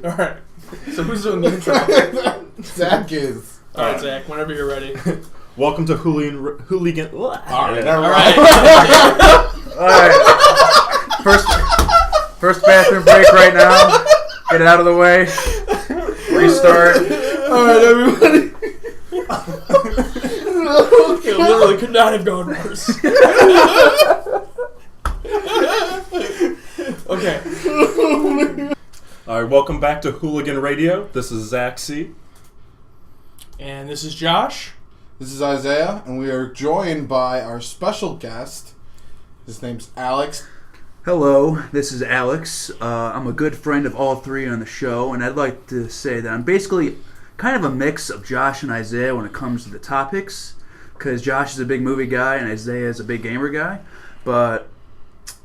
All right. So who's doing the intro? Zach is. All right, Zach. Whenever you're ready. Welcome to Hooligan. All right. All right. All right. First bathroom break right now. Get it out of the way. Restart. All right, everybody. It literally could not have gone worse. Okay. All right, welcome back to Hooligan Radio. This is Zach C. And this is Josh. This is Isaiah, and we are joined by our special guest. His name's Alex. Hello, this is Alex. I'm a good friend of all three on the show, and I'd like to say that I'm basically kind of a mix of Josh and Isaiah when it comes to the topics, because Josh is a big movie guy and Isaiah is a big gamer guy. But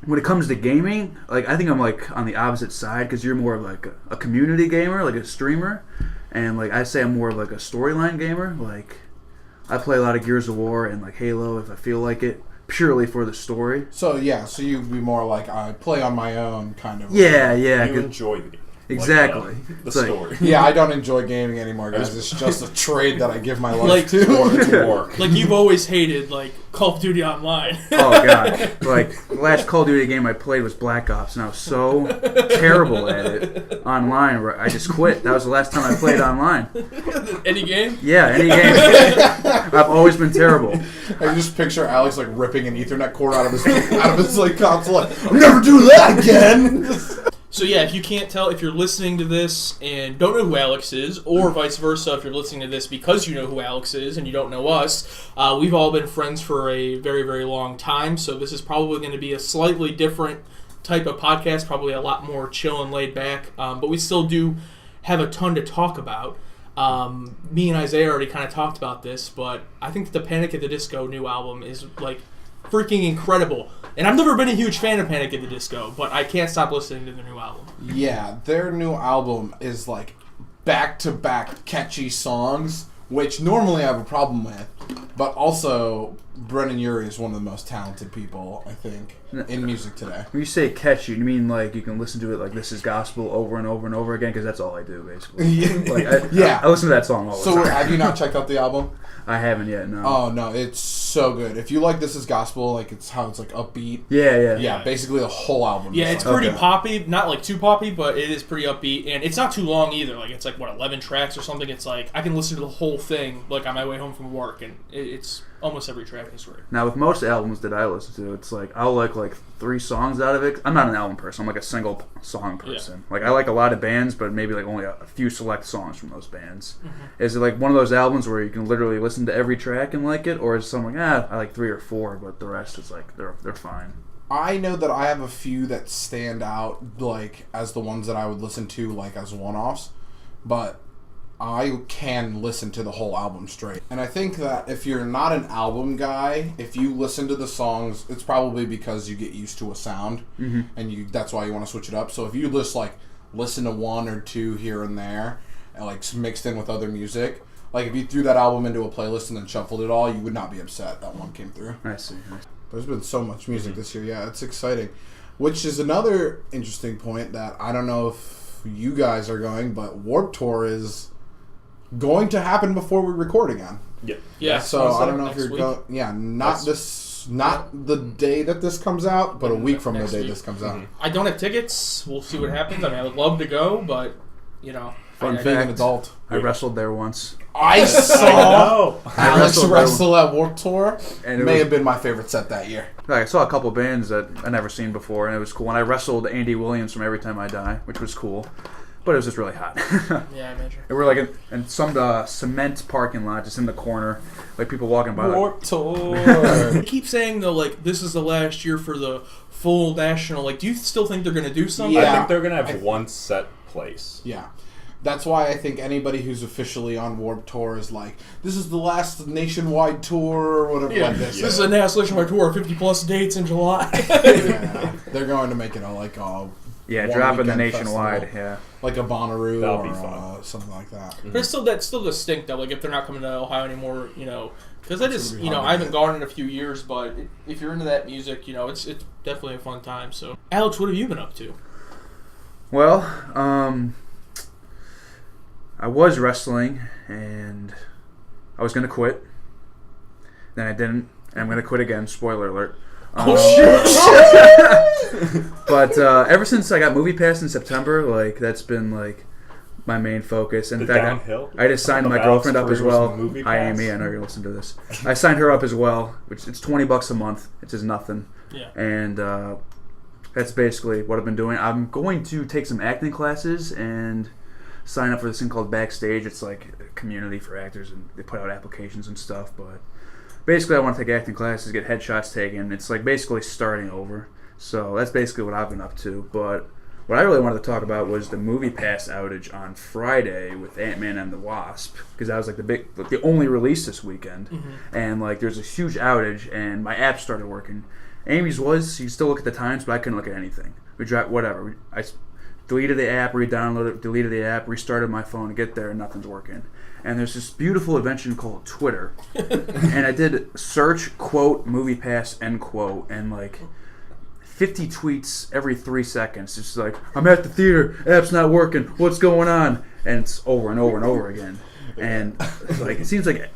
when it comes to gaming, like I think I'm like on the opposite side, because you're more of like a community gamer, like a streamer, and like I say I'm more of like a storyline gamer. Like I play a lot of Gears of War and like Halo if I feel like it, purely for the story. So you'd be more like I play on my own kind of. Yeah. You enjoy the exactly the story. Yeah, I don't enjoy gaming anymore, guys. It's just a trade that I give my life Like, to. Work. Like you've always hated like Call of Duty Online. Oh god! Like the last Call of Duty game I played was Black Ops, and I was so terrible at it online. Where I just quit. That was the last time I played online. Any game? Yeah, any game. I've always been terrible. I just picture Alex like ripping an Ethernet cord out of his like console. Like, I'll never do that again. So yeah, if you can't tell, if you're listening to this and don't know who Alex is, or vice versa, if you're listening to this because you know who Alex is and you don't know us, we've all been friends for a very, very long time, so this is probably going to be a slightly different type of podcast, probably a lot more chill and laid back, but we still do have a ton to talk about. Me and Isaiah already kind of talked about this, but I think the Panic at the Disco new album is like freaking incredible. And I've never been a huge fan of Panic at the Disco, but I can't stop listening to the new album. Yeah, their new album is like back-to-back catchy songs, which normally I have a problem with, but also Brennan Urie is one of the most talented people, I think, in music today. When you say catchy, you mean like you can listen to it like This Is Gospel over and over and over again? Because that's all I do, basically. I listen to that song all the time. So have you not checked out the album? I haven't yet, no. Oh, no, it's so good. If you like This Is Gospel, like it's how it's like upbeat. Yeah. Basically the whole album. Yeah, is it's like, pretty poppy, not like too poppy, but it is pretty upbeat, and it's not too long either. Like it's like 11 tracks or something. It's like I can listen to the whole thing like on my way home from work, and it's almost every track is great. Now with most albums that I listen to, it's like I'll like 3 songs out of it. I'm not an album person. I'm like a single song person. Yeah. Like I like a lot of bands, but maybe like only a few select songs from those bands. Mm-hmm. Is it like one of those albums where you can literally listen to every track and like it, or is it something like I like 3 or 4, but the rest is like they're fine? I know that I have a few that stand out like as the ones that I would listen to like as one-offs, but I can listen to the whole album straight. And I think that if you're not an album guy, if you listen to the songs, it's probably because you get used to a sound, and that's why you want to switch it up. So if you just like listen to 1 or 2 here and there, and like mixed in with other music, like if you threw that album into a playlist and then shuffled it all, you would not be upset that one came through. I see. There's been so much music this year. Yeah, it's exciting. Which is another interesting point that I don't know if you guys are going, but Warped Tour is going to happen before we record again. Yeah. So I don't know if you're going. Yeah, not the day that this comes out, but a week from the day this comes out. I don't have tickets. We'll see what happens. I mean, I would love to go, but you know, Fun being an adult. I wrestled there once. I saw Alex wrestled wrestle at Warped Tour. And it may have been my favorite set that year. I saw a couple bands that I never seen before, and it was cool. And I wrestled Andy Williams from Every Time I Die, which was cool. But it was just really hot. Yeah, I imagine. And we're like in some cement parking lot, just in the corner, like people walking by. Warped Tour. You keep saying though, like this is the last year for the full national. Like, do you still think they're going to do something? Yeah. I think they're going to have one set place. Yeah. That's why I think anybody who's officially on Warped Tour is like, this is the last nationwide tour or whatever like this. This is a nationwide tour, 50 plus dates in July. Yeah. They're going to make it dropping the nationwide, festival, like a Bonnaroo That'll be or fun. Something like that. But it's that's still distinct though. Like if they're not coming to Ohio anymore, because that is, I haven't gone in a few years, but if you're into that music, it's definitely a fun time. So, Alex, what have you been up to? Well, I was wrestling, and I was going to quit. Then I didn't, and I'm going to quit again. Spoiler alert. But ever since I got MoviePass in September, like that's been like my main focus. And in fact, downhill? I just signed my Alex girlfriend up as Careers well. and MoviePass? Hi, Amy. I know you're listening to this. I signed her up as well, which it's $20 a month. It's just nothing. Yeah. And that's basically what I've been doing. I'm going to take some acting classes and sign up for this thing called Backstage. It's like a community for actors, and they put out applications and stuff. But basically, I want to take acting classes, get headshots taken. It's like basically starting over. So that's basically what I've been up to. But what I really wanted to talk about was the MoviePass outage on Friday with Ant-Man and the Wasp, because that was like the only release this weekend. And like there's a huge outage, and my app started working. Amy's was, you still look at the times, but I couldn't look at anything. We tried whatever. I deleted the app, re-downloaded it, deleted the app, restarted my phone to get there, and nothing's working. And there's this beautiful invention called Twitter. And I did search, quote, MoviePass, end quote, and like 50 tweets every 3 seconds. It's like, I'm at the theater, app's not working, what's going on? And it's over and over and over again. And like it seems like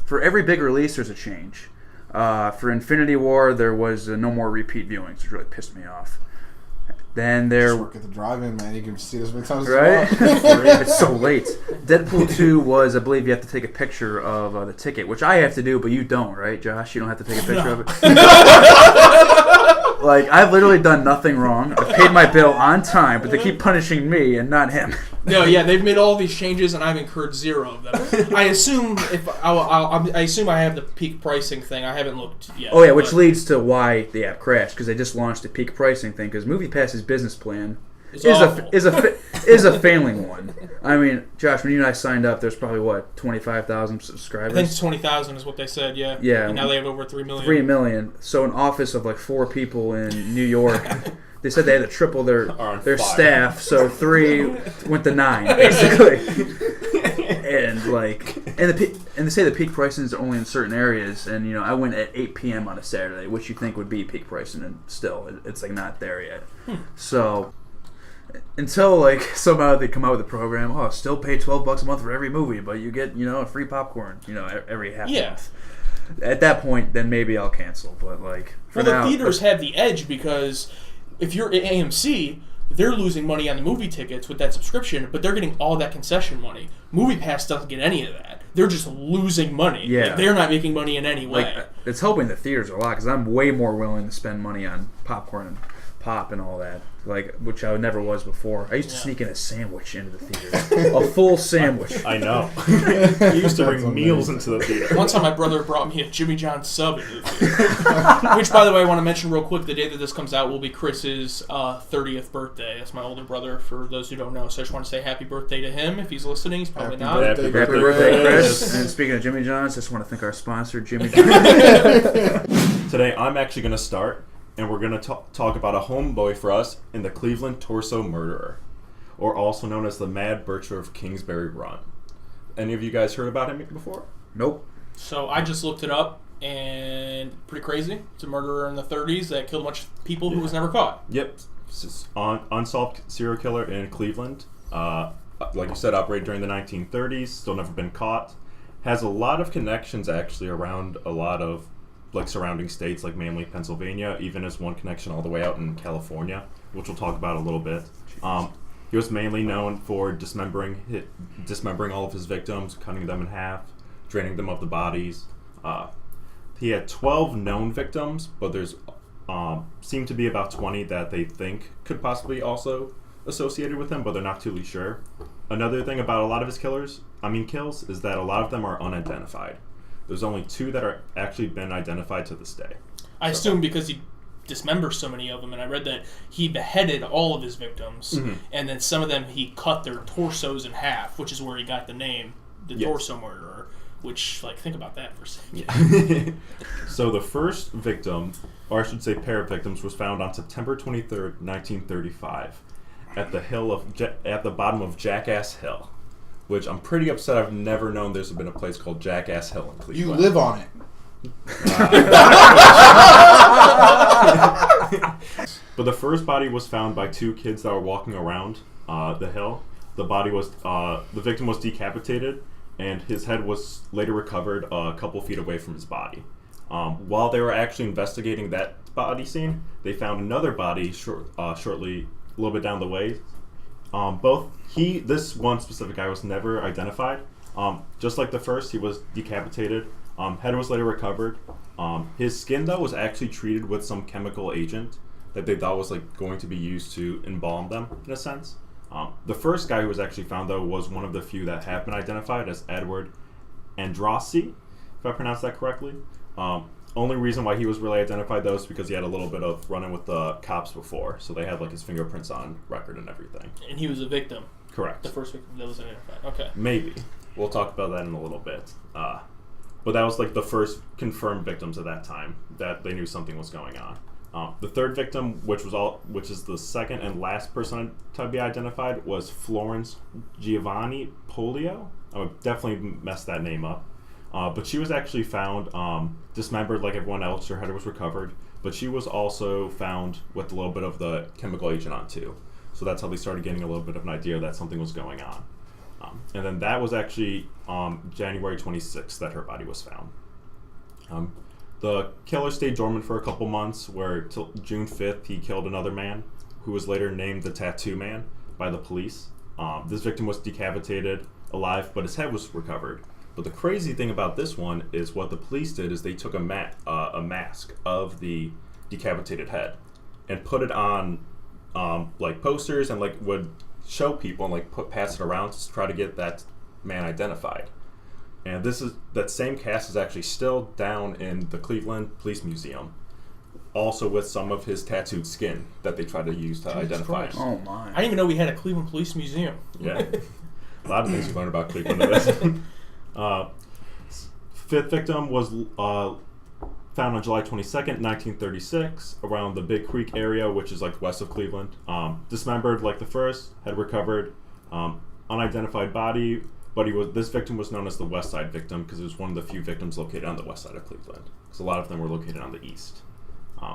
for every big release, there's a change. For Infinity War, there was no more repeat viewings, which really pissed me off. Then there, Just work at the drive-in, man. You can see this many times right? as well. It's so late. Deadpool 2 was, I believe, you have to take a picture of the ticket, which I have to do, but you don't, right, Josh? You don't have to take a picture of it. Like I've literally done nothing wrong. I've paid my bill on time, but they keep punishing me and not him. No, yeah, they've made all these changes, and I've incurred 0 of them. I assume I assume I have the peak pricing thing. I haven't looked yet. Oh yeah, which leads to why the app crashed, because they just launched a peak pricing thing. Because MoviePass's business plan is a failing one. I mean, Josh, when you and I signed up, there's probably what 25,000 subscribers. I think 20,000 is what they said. Yeah. Yeah. And now they have over 3 million. 3 million. So an office of like 4 people in New York. They said they had to triple their staff, so 3 went to 9 basically. And like, and they say the peak pricing is only in certain areas, and you know I went at 8 p.m. on a Saturday, which you think would be peak pricing, and still it's like not there yet. So until like somehow they come out with a program, still pay $12 a month for every movie, but you get a free popcorn, every half month. At that point, then maybe I'll cancel. But like, the theaters have the edge because if you're at AMC, they're losing money on the movie tickets with that subscription, but they're getting all that concession money. MoviePass doesn't get any of that. They're just losing money. Yeah. Like, they're not making money in any way. Like, it's helping the theaters a lot because I'm way more willing to spend money on popcorn and pop and all that, like which I never was before. I used to sneak in a sandwich into the theater, a full sandwich. I know. You used to bring meals into the theater. One time my brother brought me a Jimmy John's sub into the theater. Which, by the way, I want to mention real quick, the day that this comes out will be Chris's 30th birthday. That's my older brother, for those who don't know. So I just want to say happy birthday to him. If he's listening, he's probably not. Happy Happy birthday, Chris. And speaking of Jimmy John's, I just want to thank our sponsor, Jimmy John's. Today I'm actually going to start, and we're going to talk about a homeboy for us in the Cleveland Torso Murderer, or also known as the Mad Butcher of Kingsbury Run. Any of you guys heard about him before? Nope. So I just looked it up, and pretty crazy. It's a murderer in the 30s that killed a bunch of people who was never caught. Yep. It's unsolved serial killer in Cleveland. Like you said, operated during the 1930s, still never been caught. Has a lot of connections actually around a lot of like surrounding states, like mainly Pennsylvania, even as one connection all the way out in California, which we'll talk about a little bit. He was mainly known for dismembering all of his victims, cutting them in half, draining them of the bodies. He had 12 known victims, but there's seem to be about 20 that they think could possibly also associated with him, but they're not totally sure. Another thing about a lot of his kills is that a lot of them are unidentified. There's only 2 that are actually been identified to this day. I assume because he dismembers so many of them, and I read that he beheaded all of his victims, and then some of them he cut their torsos in half, which is where he got the name, the Torso Murderer. Which, like, think about that for a second. Yeah. So the first victim, or I should say pair of victims, was found on September 23rd, 1935, at the bottom of Jackass Hill, which I'm pretty upset I've never known there's been a place called Jackass Hill in Cleveland. You live on it. But the first body was found by 2 kids that were walking around the hill. the victim was decapitated, and his head was later recovered a couple feet away from his body. While they were actually investigating that body scene, they found another body shortly, a little bit down the way. This one specific guy was never identified. Just like the first, he was decapitated. Head was later recovered. His skin, though, was actually treated with some chemical agent that they thought was like going to be used to embalm them, in a sense. The first guy who was actually found, though, was one of the few that have been identified as Edward Andrassy, if I pronounced that correctly. Only reason why he was really identified, though, is because he had a little bit of run-in with the cops before, so they had like his fingerprints on record and everything. And he was a victim. Correct. The first victim that was identified. Okay. Maybe. We'll talk about that in a little bit. But that was like the first confirmed victims at that time that they knew something was going on. The third victim, which is the second and last person to be identified, was Florence Giovanni Polio. I would definitely mess that name up. But she was actually found dismembered like everyone else. Her head was recovered. But she was also found with a little bit of the chemical agent on too. So that's how they started getting a little bit of an idea that something was going on. And then that was actually January 26th that her body was found. The killer stayed dormant for a couple months, where till June 5th he killed another man, who was later named the Tattoo Man by the police. This victim was decapitated alive, but his head was recovered. But the crazy thing about this one is what the police did is they took a mask of the decapitated head and put it on like posters and like would show people and like pass it around to try to get that man identified. And that same cast is actually still down in the Cleveland Police Museum, also with some of his tattooed skin that they tried to use to identify him. Oh my! I didn't even know we had a Cleveland Police Museum. Yeah, a lot of things you learn about Cleveland. Fifth victim was found on July 22nd, 1936, around the Big Creek area, which is like west of Cleveland. Dismembered like the first, head recovered, unidentified body. But this victim was known as the West Side victim because it was one of the few victims located on the west side of Cleveland, because a lot of them were located on the east.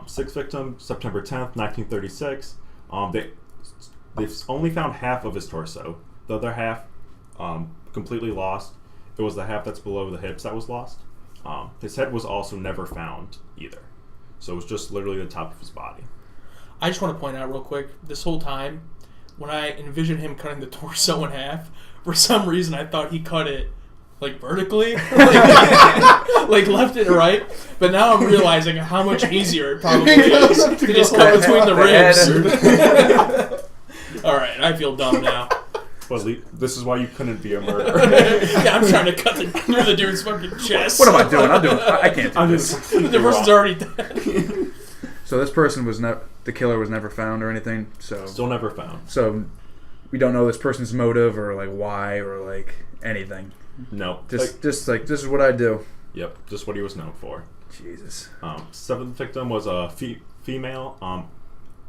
Sixth victim, September 10th, 1936. They've only found half of his torso. The other half completely lost. It was the half that's below the hips that was lost. His head was also never found either. So it was just literally the top of his body. I just want to point out real quick, this whole time, when I envisioned him cutting the torso in half, for some reason I thought he cut it like vertically, like left and right. But now I'm realizing how much easier it probably is to just cut between the ribs. All right, I feel dumb now. Well, this is why you couldn't be a murderer. Yeah, I'm trying to cut through the dude's fucking chest. What am I doing? I can't do this. The person's already dead. So this person the killer was never found or anything. So still never found. So we don't know this person's motive or like why or like anything. No. Just like this is what I do. Yep, just what he was known for. Jesus. Seventh victim was a female.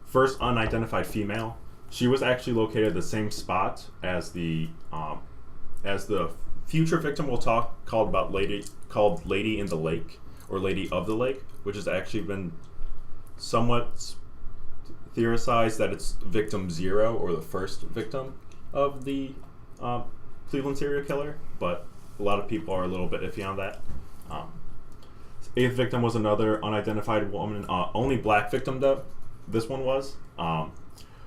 First unidentified female. She was actually located at the same spot as the future victim we'll talk called Lady in the Lake or Lady of the Lake, which has actually been somewhat theorized that it's victim 0 or the first victim of the Cleveland serial killer, but a lot of people are a little bit iffy on that. Eighth victim was another unidentified woman, only black victim though. This one was.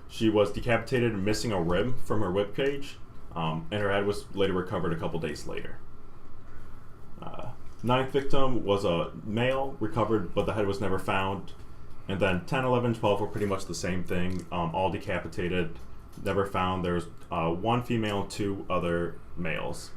She was decapitated and missing a rib from her rib cage, and her head was later recovered a couple days later. Ninth victim was a male, recovered, but the head was never found. And then 10, 11, 12 were pretty much the same thing, all decapitated, never found. There was one female and 2 other males.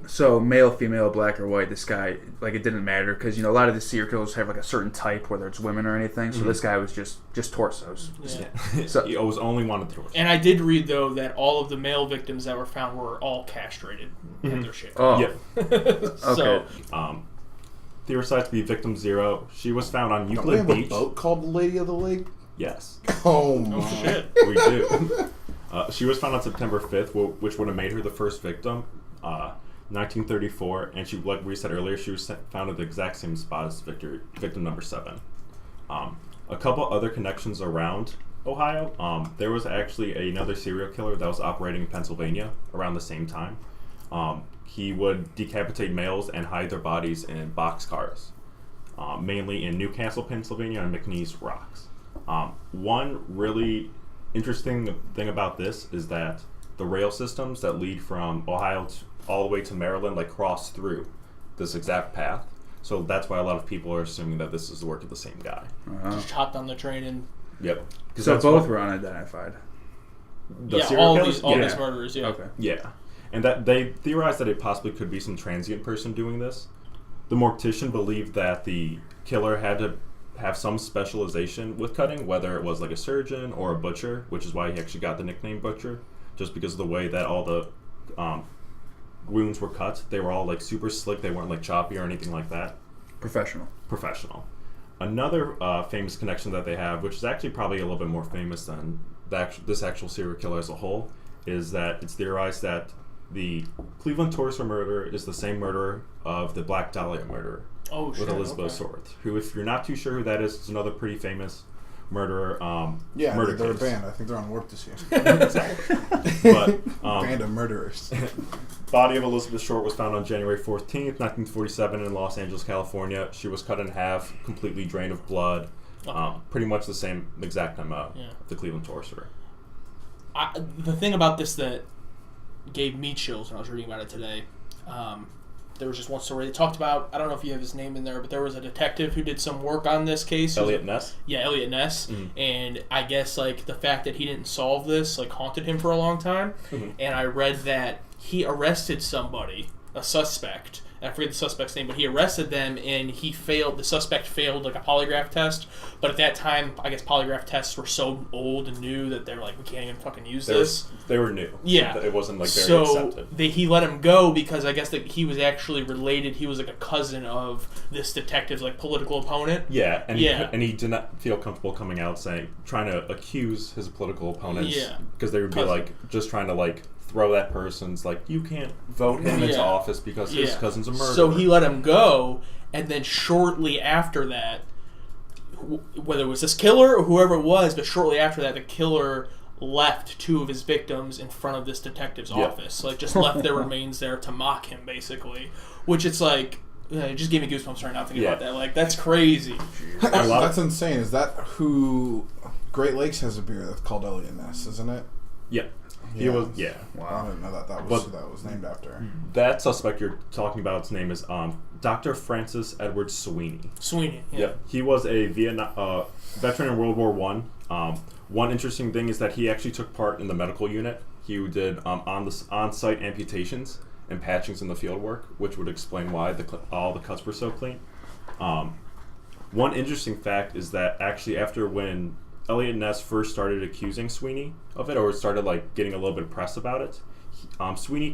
So male, female, black or white, this guy, like it didn't matter because, you know, a lot of the serial killers have like a certain type, whether it's women or anything. So this guy was just torsos. Yeah. So he always only wanted torsos. And I did read, though, that all of the male victims that were found were all castrated and their shit. Oh. Yeah. So, okay. Theorized to be victim 0. She was found on Don't we Euclid have Beach. a boat called the Lady of the Lake? Yes. Oh, my. oh shit. We do. She was found on September 5th, which would have made her the first victim. 1934, and she, like we said earlier, she was found at the exact same spot as victim number 7. A couple other connections around Ohio. There was actually another serial killer that was operating in Pennsylvania around the same time. He would decapitate males and hide their bodies in boxcars, mainly in Newcastle, Pennsylvania, and McNeese Rocks. One really interesting thing about this is that the rail systems that lead from Ohio all the way to Maryland cross through this exact path. So that's why a lot of people are assuming that this is the work of the same guy. Just hopped on the train and... Yep. So both were unidentified. All these murderers, yeah. Okay. Yeah. And that they theorized that it possibly could be some transient person doing this. The mortician believed that the killer had to have some specialization with cutting, whether it was like a surgeon or a butcher, which is why he actually got the nickname Butcher, just because of the way that all the wounds were cut. They were all super slick. They weren't choppy or anything like that. Professional. Another famous connection that they have, which is actually probably a little bit more famous than this actual serial killer as a whole, is that it's theorized that the Cleveland Torso murderer is the same murderer of the Black Dahlia murder with Elizabeth Sworth, who, if you're not too sure who that is another pretty famous murderer. Murder they're case. a band. I think they're on work this year. Exactly. But, band of murderers. Body of Elizabeth Short was found on January 14th, 1947 in Los Angeles, California. She was cut in half, completely drained of blood. Pretty much the same exact MO of the Cleveland Torso. The thing about this that gave me chills when I was reading about it today, there was just one story they talked about. I don't know if you have his name in there, but there was a detective who did some work on this case. Elliot Ness? Yeah, Elliot Ness. Mm-hmm. And I guess the fact that he didn't solve this haunted him for a long time. Mm-hmm. And I read that he arrested somebody, a suspect. I forget the suspect's name, but he arrested them, and the suspect failed a polygraph test. But at that time, I guess polygraph tests were so old and new that they're we can't even fucking use this. They were new. Yeah. So it wasn't very accepted. So he let him go because I guess that he was actually related. He was a cousin of this detective's political opponent. Yeah, and he did not feel comfortable coming out trying to accuse his political opponents. Yeah. Because they would be just trying to throw that person's you can't vote him into office because his cousin's a murderer. So he let him go, and then shortly after that, whether it was this killer or whoever it was, but shortly after that, the killer left two of his victims in front of this detective's office. Just left their remains there to mock him, basically. Which it's it just gave me goosebumps right now thinking about that. That's crazy. That's insane. Is that who Great Lakes has a beer that's called Elliot Ness, isn't it? Yeah. He was, yeah. Wow. I didn't know that was who that was named after. That suspect you're talking about, his name is Dr. Francis Edward Sweeney. Sweeney, yeah. He was a veteran in World War I. One interesting thing is that he actually took part in the medical unit. He did on-site amputations and patchings in the field work, which would explain why all the cuts were so clean. One interesting fact is that actually after when Elliot Ness first started accusing Sweeney of it, or started getting a little bit of press about it, Sweeney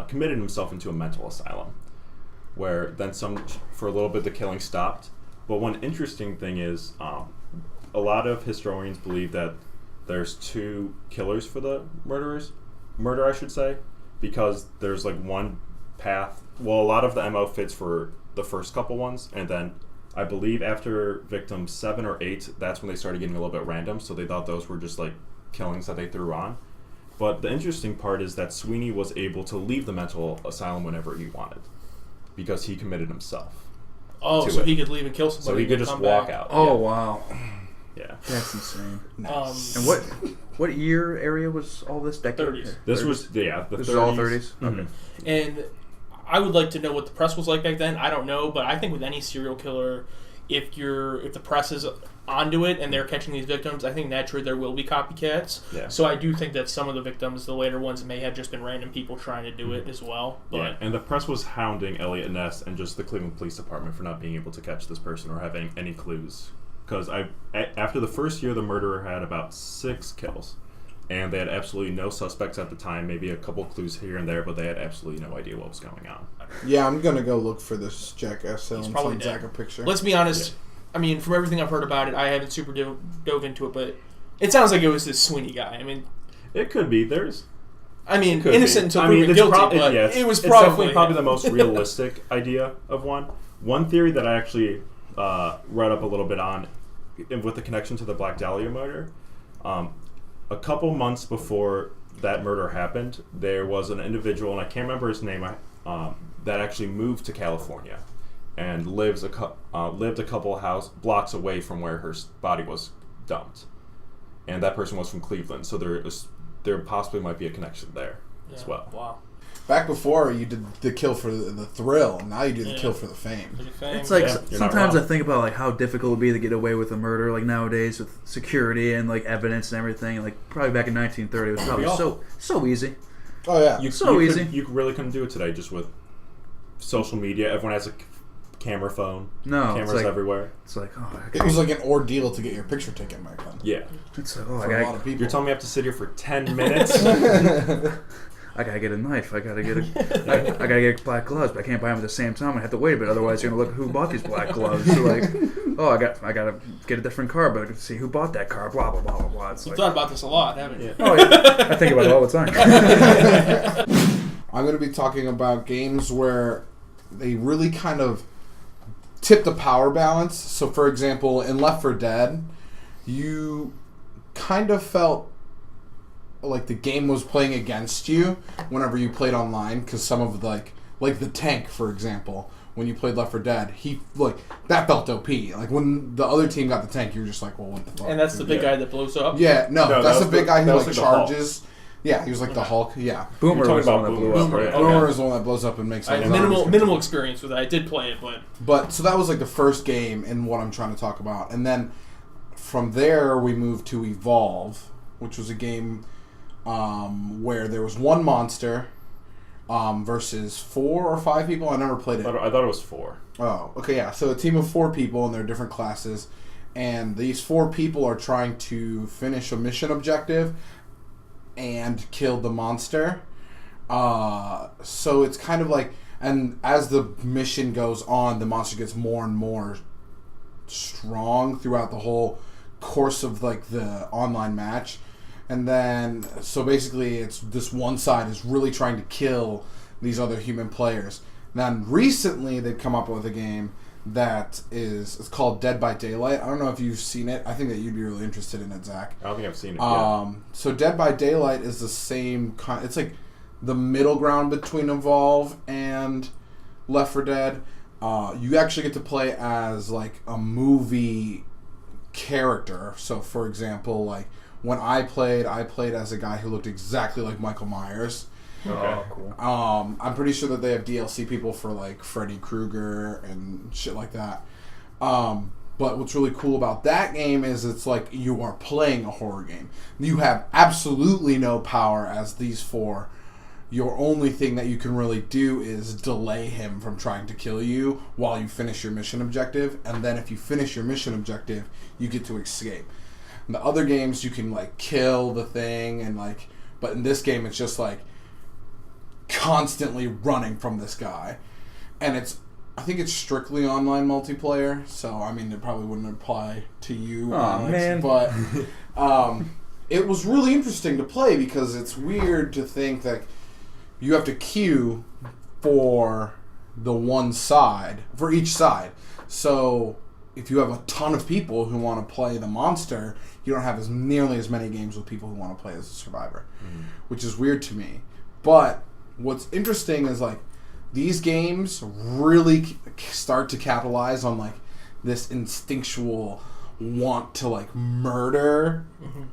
committed himself into a mental asylum, where then for a little bit the killing stopped. But one interesting thing is a lot of historians believe that there's two killers for the murder I should say, because there's one path. Well, a lot of the MO fits for the first couple ones, and then I believe after victim 7 or 8, that's when they started getting a little bit random, so they thought those were just killings that they threw on. But the interesting part is that Sweeney was able to leave the mental asylum whenever he wanted, because he committed himself. Oh, so he could leave and kill somebody. So he could just walk out. Oh, wow. Yeah. That's insane. Nice. And what year area was all this? Decade? 30s. This was, the 30s. This was all 30s? Mm-hmm. Okay. And I would like to know what the press was like back then. I don't know, but I think with any serial killer, if the press is onto it and they're catching these victims, I think naturally there will be copycats. Yeah. So I do think that some of the victims, the later ones, may have just been random people trying to do it as well. But yeah, and the press was hounding Elliot Ness and just the Cleveland Police Department for not being able to catch this person or having any clues. Because after the first year, the murderer had about 6 kills. And they had absolutely no suspects at the time, maybe a couple clues here and there, but they had absolutely no idea what was going on. Yeah, I'm going to go look for this jackass and send Zach a picture. Let's be honest. Yeah. I mean, from everything I've heard about it, I haven't super dove into it, but it sounds like it was this Sweeney guy. I mean, it could be. Innocent until proven guilty, but it was definitely the most realistic idea of one. One theory that I actually read up a little bit on with the connection to the Black Dahlia murder, a couple months before that murder happened, there was an individual, and I can't remember his name, that actually moved to California and lived a couple blocks away from where her body was dumped. And that person was from Cleveland, so there possibly might be a connection there as well. Wow. Back before, you did the kill for the thrill. Now you do the kill for the fame. It's like sometimes I think about like how difficult it would be to get away with a murder like nowadays with security and like evidence and everything. Like probably back in 1930, it was probably so easy. Oh yeah, easy. You really couldn't do it today just with social media. Everyone has a camera phone. Cameras everywhere. It's like it was like an ordeal to get your picture taken back then. Yeah, it's like, for a lot of people. You're telling me I have to sit here for 10 minutes? I gotta get a knife. I gotta get black gloves, but I can't buy them at the same time. I have to wait a bit, otherwise you're gonna look who bought these black gloves. So like, I gotta get a different car, but I can see who bought that car. Blah blah blah blah blah. You've thought about this a lot, haven't you? Oh yeah, I think about it all the time. I'm gonna be talking about games where they really kind of tip the power balance. So, for example, in Left 4 Dead, you kind of felt like the game was playing against you whenever you played online, because some of like the tank, for example, when you played Left 4 Dead, he that felt OP. Like when the other team got the tank, you were just like, well, what the fuck? And that's the big guy that blows up. Yeah, no that's the big guy who like charges. Yeah, he was like the Hulk. Yeah, Boomer was the one that blew up. Right? Boomer is the one that blows up and makes. I had minimal experience with it. I did play it, but so that was like the first game in what I'm trying to talk about, and then from there we moved to Evolve, which was a game where there was one monster versus 4 or 5 people. I never played it. I thought it was 4. Oh, okay, yeah. So a team of 4 people, and they're different classes, and these 4 people are trying to finish a mission objective and kill the monster. So it's kind of like, and as the mission goes on, the monster gets more and more strong throughout the whole course of like the online match. And then, so basically it's this one side is really trying to kill these other human players. Then recently they've come up with a game that it's called Dead by Daylight. I don't know if you've seen it. I think that you'd be really interested in it, Zach. I don't think I've seen it yet. So Dead by Daylight is the same kind. It's like the middle ground between Evolve and Left 4 Dead. You actually get to play as like a movie character. So for example, like when I played as a guy who looked exactly like Michael Myers. Okay. Oh, cool. I'm pretty sure that they have DLC people for like Freddy Krueger and shit like that. But what's really cool about that game is it's like you are playing a horror game. You have absolutely no power as these 4. Your only thing that you can really do is delay him from trying to kill you while you finish your mission objective. And then if you finish your mission objective, you get to escape. In the other games, you can like kill the thing and like, but in this game, it's just like constantly running from this guy. And I think it's strictly online multiplayer, so I mean it probably wouldn't apply to you, Alex, man. But it was really interesting to play because it's weird to think that you have to queue for the one side, for each side. So if you have a ton of people who want to play the monster, you don't have nearly as many games with people who want to play as a survivor, which is weird to me. But what's interesting is like these games really start to capitalize on like this instinctual want to like murder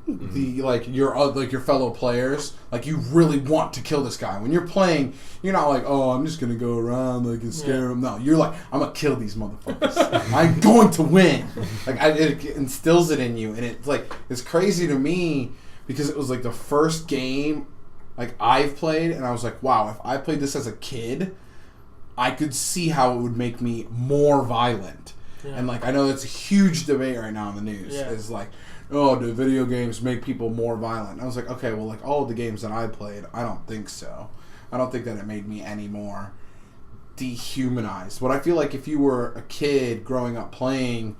the like your fellow players. Like you really want to kill this guy. When you're playing, you're not like, oh, I'm just gonna go around like and scare him. No, you're like, I'm gonna kill these motherfuckers. I'm going to win. Like it instills it in you, and it's like it's crazy to me because it was like the first game like I've played, and I was like, wow, if I played this as a kid, I could see how it would make me more violent. Yeah. And like I know that's a huge debate right now in the news. Yeah. Is like, oh, do video games make people more violent? And I was like, okay, well, like all of the games that I played, I don't think so. I don't think that it made me any more dehumanized. But I feel like if you were a kid growing up playing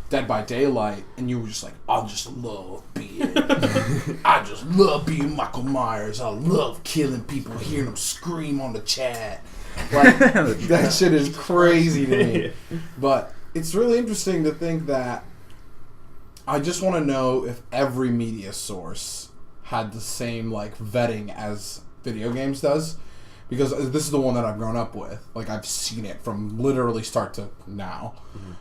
Dead by Daylight and you were just like, I just love being Michael Myers. I love killing people, hearing them scream on the chat. Like that shit is crazy to me. But it's really interesting to think that I just want to know if every media source had the same like vetting as video games does, because this is the one that I've grown up with. Like I've seen it from literally start to now. Mm-hmm.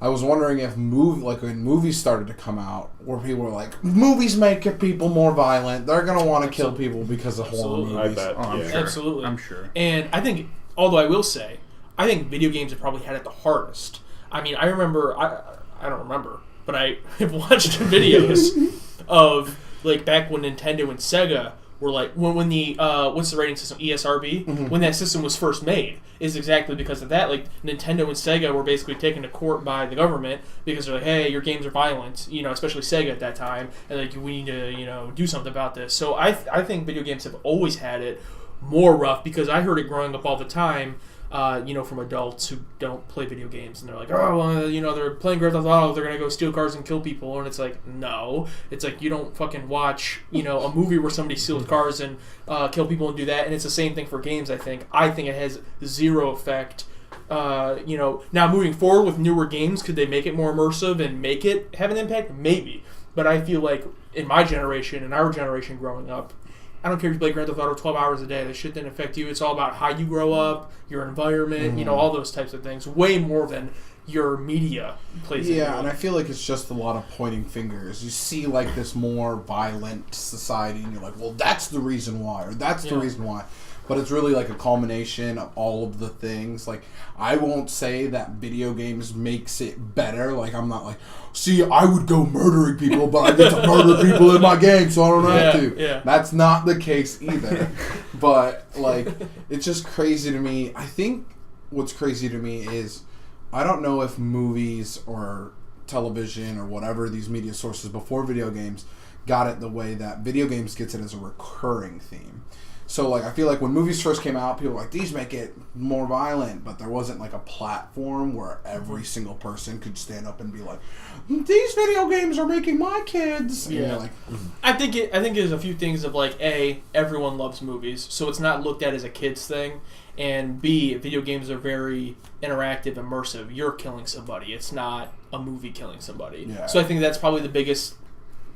I was wondering if when movies started to come out, where people were like, movies make people more violent. They're gonna want to kill people because of horror movies. I bet. I'm sure. Absolutely. I'm sure. And I think, although I will say, I think video games have probably had it the hardest. I mean, I remember, I don't remember, but I have watched videos of, like, back when Nintendo and Sega were, like, when the, what's the rating system, ESRB? Mm-hmm. When that system was first made, is exactly because of that. Like, Nintendo and Sega were basically taken to court by the government because they're like, hey, your games are violent, especially Sega at that time, and, like, we need to, do something about this. So I think video games have always had it more rough, because I heard it growing up all the time, from adults who don't play video games, and they're like, oh, well, they're playing Grand Theft Auto, they're gonna go steal cars and kill people, and it's like, no, it's like you don't fucking watch, a movie where somebody steals cars and kill people and do that, and it's the same thing for games. I think it has zero effect. Now moving forward with newer games, could they make it more immersive and make it have an impact? Maybe, but I feel like in my generation and our generation growing up, I don't care if you play Grand Theft Auto 12 hours a day. That shit didn't affect you. It's all about how you grow up, your environment, all those types of things. Way more than your media plays. Yeah, and I feel like it's just a lot of pointing fingers. You see, like, this more violent society, and you're like, well, that's the reason why, or that's the reason why. But it's really like a culmination of all of the things. Like, I won't say that video games makes it better. Like, I'm not like, see, I would go murdering people, but I get to murder people in my game, so I don't have to. Yeah. That's not the case either. But, like, it's just crazy to me. I think what's crazy to me is, I don't know if movies or television or whatever, these media sources before video games, got it the way that video games gets it as a recurring theme. So, like, I feel like when movies first came out, people were like, these make it more violent, but there wasn't, like, a platform where every single person could stand up and be like, these video games are making my kids. And yeah. Like, I think there's a few things of, like, A, everyone loves movies, so it's not looked at as a kid's thing, and B, video games are very interactive, immersive. You're killing somebody. It's not a movie killing somebody. Yeah. So I think that's probably the biggest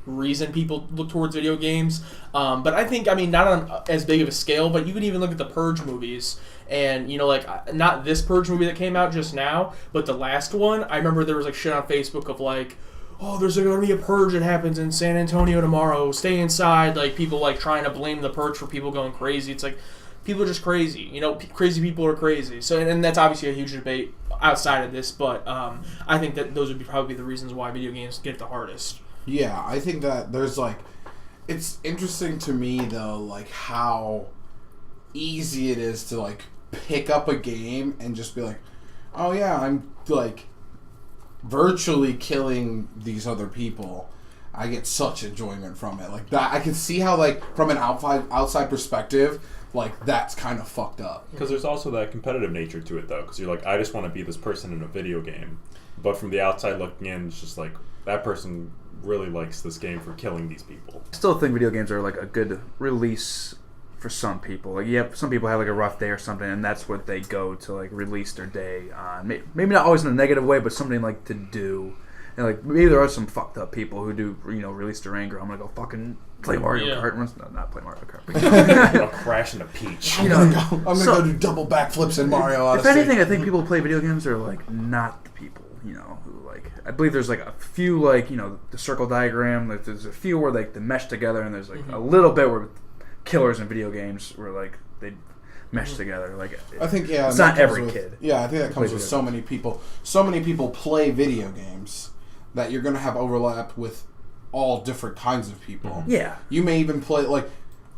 reason people look towards video games. But I think, not on as big of a scale, but you can even look at the Purge movies, and, like, not this Purge movie that came out just now, but the last one. I remember there was, like, shit on Facebook of, like, oh, there's going to be a purge that happens in San Antonio tomorrow, stay inside, like, people, like, trying to blame the purge for people going crazy. It's like, people are just crazy, crazy people are crazy. So, and that's obviously a huge debate outside of this, but I think that those would be probably the reasons why video games get the hardest. yeah, I think that there's, like, it's interesting to me, though, like, how easy it is to, like, pick up a game and just be like, oh, yeah, I'm, like, virtually killing these other people. I get such enjoyment from it. Like, that, I can see how, like, from an outside perspective, like, that's kind of fucked up. Because there's also that competitive nature to it, though. Because you're like, I just want to be this person in a video game. But from the outside looking in, it's just like, that person really likes this game for killing these people. I still think video games are, like, a good release for some people. Like, some people have, like, a rough day or something, and that's what they go to, like, release their day on. Maybe not always in a negative way, but something, like, to do. And, like, maybe there are some fucked up people who do, release their anger. I'm gonna go fucking play Mario Kart. No, not play Mario Kart. I'll crash into Peach. I'm gonna go do double backflips in Mario Odyssey. If anything, I think people who play video games are, like, not the people, who, like, I believe there's, like, a few, like, the circle diagram, like, there's a few where, like, they mesh together, and there's, like, a little bit where killers in video games where, like, they mesh together. Like, I think, it's not every kid. Yeah, I think that comes with so many people. So many people play video games that you're going to have overlap with all different kinds of people. Yeah. You may even play, like,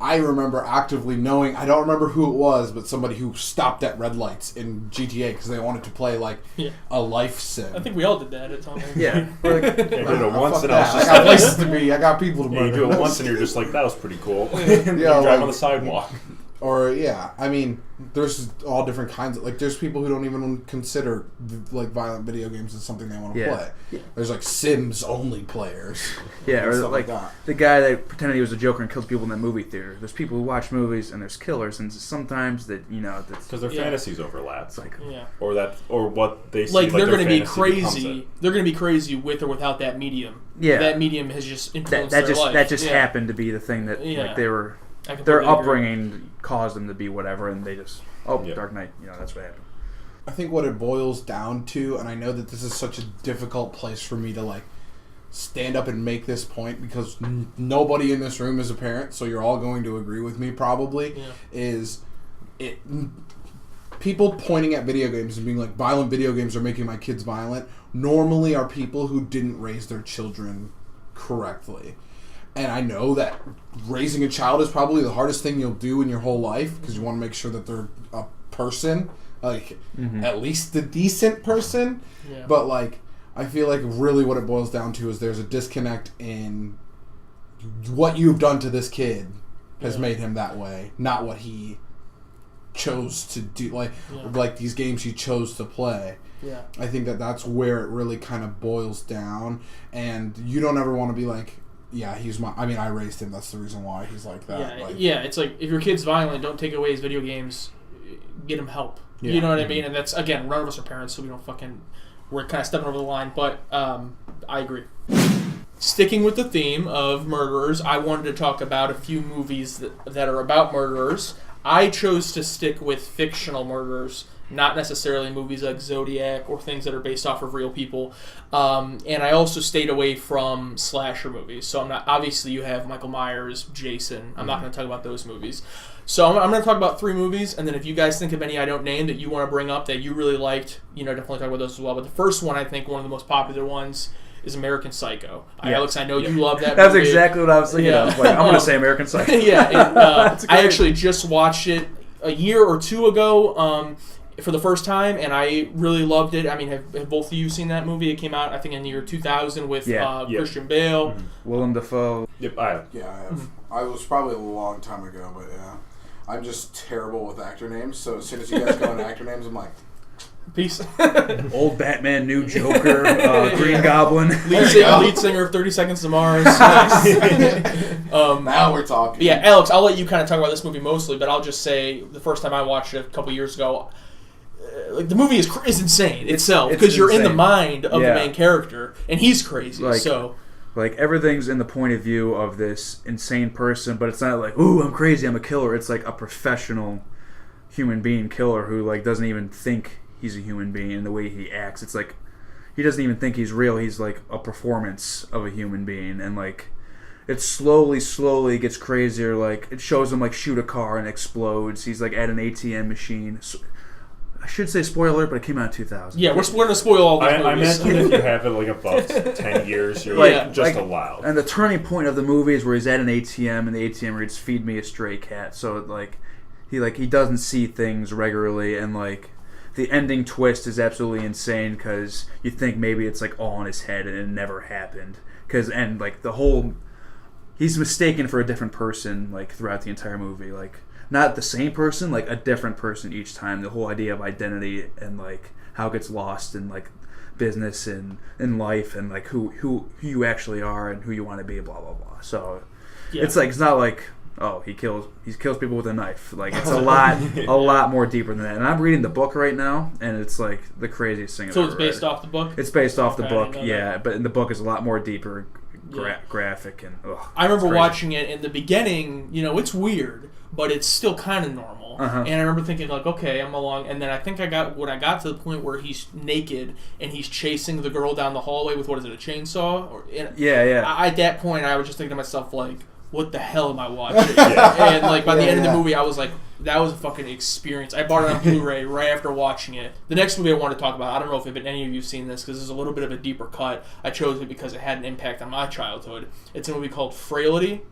I remember actively knowing, I don't remember who it was, but somebody who stopped at red lights in GTA because they wanted to play, like, a life sim. I think we all did that at some point. Yeah. Like, I did it once, and I was I just got places to be. I got people to you murder. do it once, and you're just like, that was pretty cool. Yeah, you drive like, on the sidewalk. Or I mean, there's all different kinds of, like, there's people who don't even consider like violent video games as something they want to play. Yeah. There's like Sims only players. Yeah, or like the guy that pretended he was a Joker and killed people in the movie theater. There's people who watch movies and there's killers, and sometimes that that's because their fantasies overlap. It's like or what they see. Like they're going to be crazy. They're going to be crazy with or without that medium. Yeah, that medium has just influenced their life. That just happened to be the thing that like they were. Their upbringing caused them to be whatever, and they just Dark Knight. That's what happened. I think what it boils down to, and I know that this is such a difficult place for me to like stand up and make this point because nobody in this room is a parent, so you're all going to agree with me probably. Is it people pointing at video games and being like, violent video games are making my kids violent? Normally, are people who didn't raise their children correctly. And I know that raising a child is probably the hardest thing you'll do in your whole life because you want to make sure that they're a person, like at least a decent person. Yeah. But like, I feel like really what it boils down to is there's a disconnect in what you've done to this kid has made him that way, not what he chose to do. Like these games he chose to play. Yeah, I think that's where it really kind of boils down, and you don't ever want to be like. Yeah, I raised him. That's the reason why he's like that. It's like, if your kid's violent, don't take away his video games. Get him help. Yeah. You know what I mean? And that's, again, none of us are parents, so we're kind of stepping over the line. But I agree. Sticking with the theme of murderers, I wanted to talk about a few movies that are about murderers. I chose to stick with fictional murderers, not necessarily movies like Zodiac or things that are based off of real people. And I also stayed away from slasher movies. So obviously you have Michael Myers, Jason. I'm not going to talk about those movies. So I'm going to talk about 3 movies, and then if you guys think of any I don't name that you want to bring up that you really liked, definitely talk about those as well. But the first one, I think one of the most popular ones is American Psycho. Yeah. Alex, I know you love that movie. That's exactly what I was thinking of. Like, I'm going to say American Psycho. I actually just watched it a year or 2 ago for the first time, and I really loved it. I mean, have both of you seen that movie? It came out, I think, in the year 2000 with Christian Bale. Willem Dafoe. Yep, I have. Yeah, I have. I was probably a long time ago, but I'm just terrible with actor names, so as soon as you guys go into actor names, I'm like... Peace. Old Batman, new Joker, Green Goblin. Lead singer of 30 Seconds to Mars. Now we're talking. Yeah, Alex, I'll let you kind of talk about this movie mostly, but I'll just say the first time I watched it a couple years ago, the movie is insane itself because you're in the mind of the main character, and he's crazy. Like, everything's in the point of view of this insane person, but it's not like, ooh, I'm crazy, I'm a killer. It's like a professional human being killer who like doesn't even think he's a human being in the way he acts. It's like he doesn't even think he's real. He's like a performance of a human being, and like it slowly gets crazier. Like it shows him like shoot a car and explodes. He's like at an ATM machine. So, I should say spoiler alert, but it came out in 2000. Yeah, we're going to spoil all these movies. I imagine if you have it like above 10 years, you're like allowed. And the turning point of the movie is where he's at an ATM, and the ATM reads "Feed me a stray cat." So like he doesn't see things regularly, and like the ending twist is absolutely insane because you think maybe it's like all in his head and it never happened. And like he's mistaken for a different person like throughout the entire movie, like. Not the same person, like a different person each time. The whole idea of identity and like how it gets lost in like business and in life and like who you actually are and who you want to be, blah blah blah. So it's like it's not like he kills people with a knife. Like it's a lot more deeper than that. And I'm reading the book right now, and it's like the craziest thing. So it's based off the book. It's based off the book, yeah. But in the book is a lot more deeper, graphic and. I remember watching it in the beginning. It's weird. But it's still kind of normal. And I remember thinking, like, okay, I'm along. And then I think I got to the point where he's naked and he's chasing the girl down the hallway with, a chainsaw? At that point, I was just thinking to myself, like, what the hell am I watching? And, like, by the end of the movie, I was like, that was a fucking experience. I bought it on Blu-ray right after watching it. The next movie I want to talk about, I don't know if any of you have seen this, because it's a little bit of a deeper cut. I chose it because it had an impact on my childhood. It's a movie called Frailty.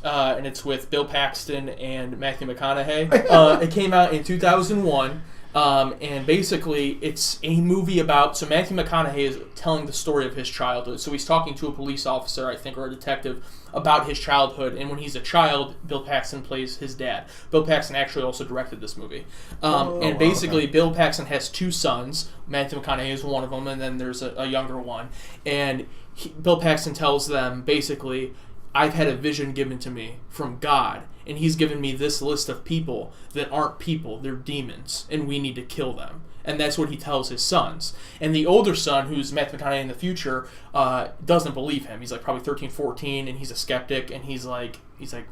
And it's with Bill Paxton and Matthew McConaughey. It came out in 2001. And basically, it's a movie about... So Matthew McConaughey is telling the story of his childhood. So he's talking to a police officer, I think, or a detective, about his childhood. And when he's a child, Bill Paxton plays his dad. Bill Paxton actually also directed this movie. And basically, Bill Paxton has 2 sons. Matthew McConaughey is one of them, and then there's a younger one. And Bill Paxton tells them, basically, I've had a vision given to me from God, and he's given me this list of people that aren't people, they're demons, and we need to kill them. And that's what he tells his sons. And the older son, who's Matthew McConaughey in the future, doesn't believe him. He's like probably 13, 14, and he's a skeptic, and he's like,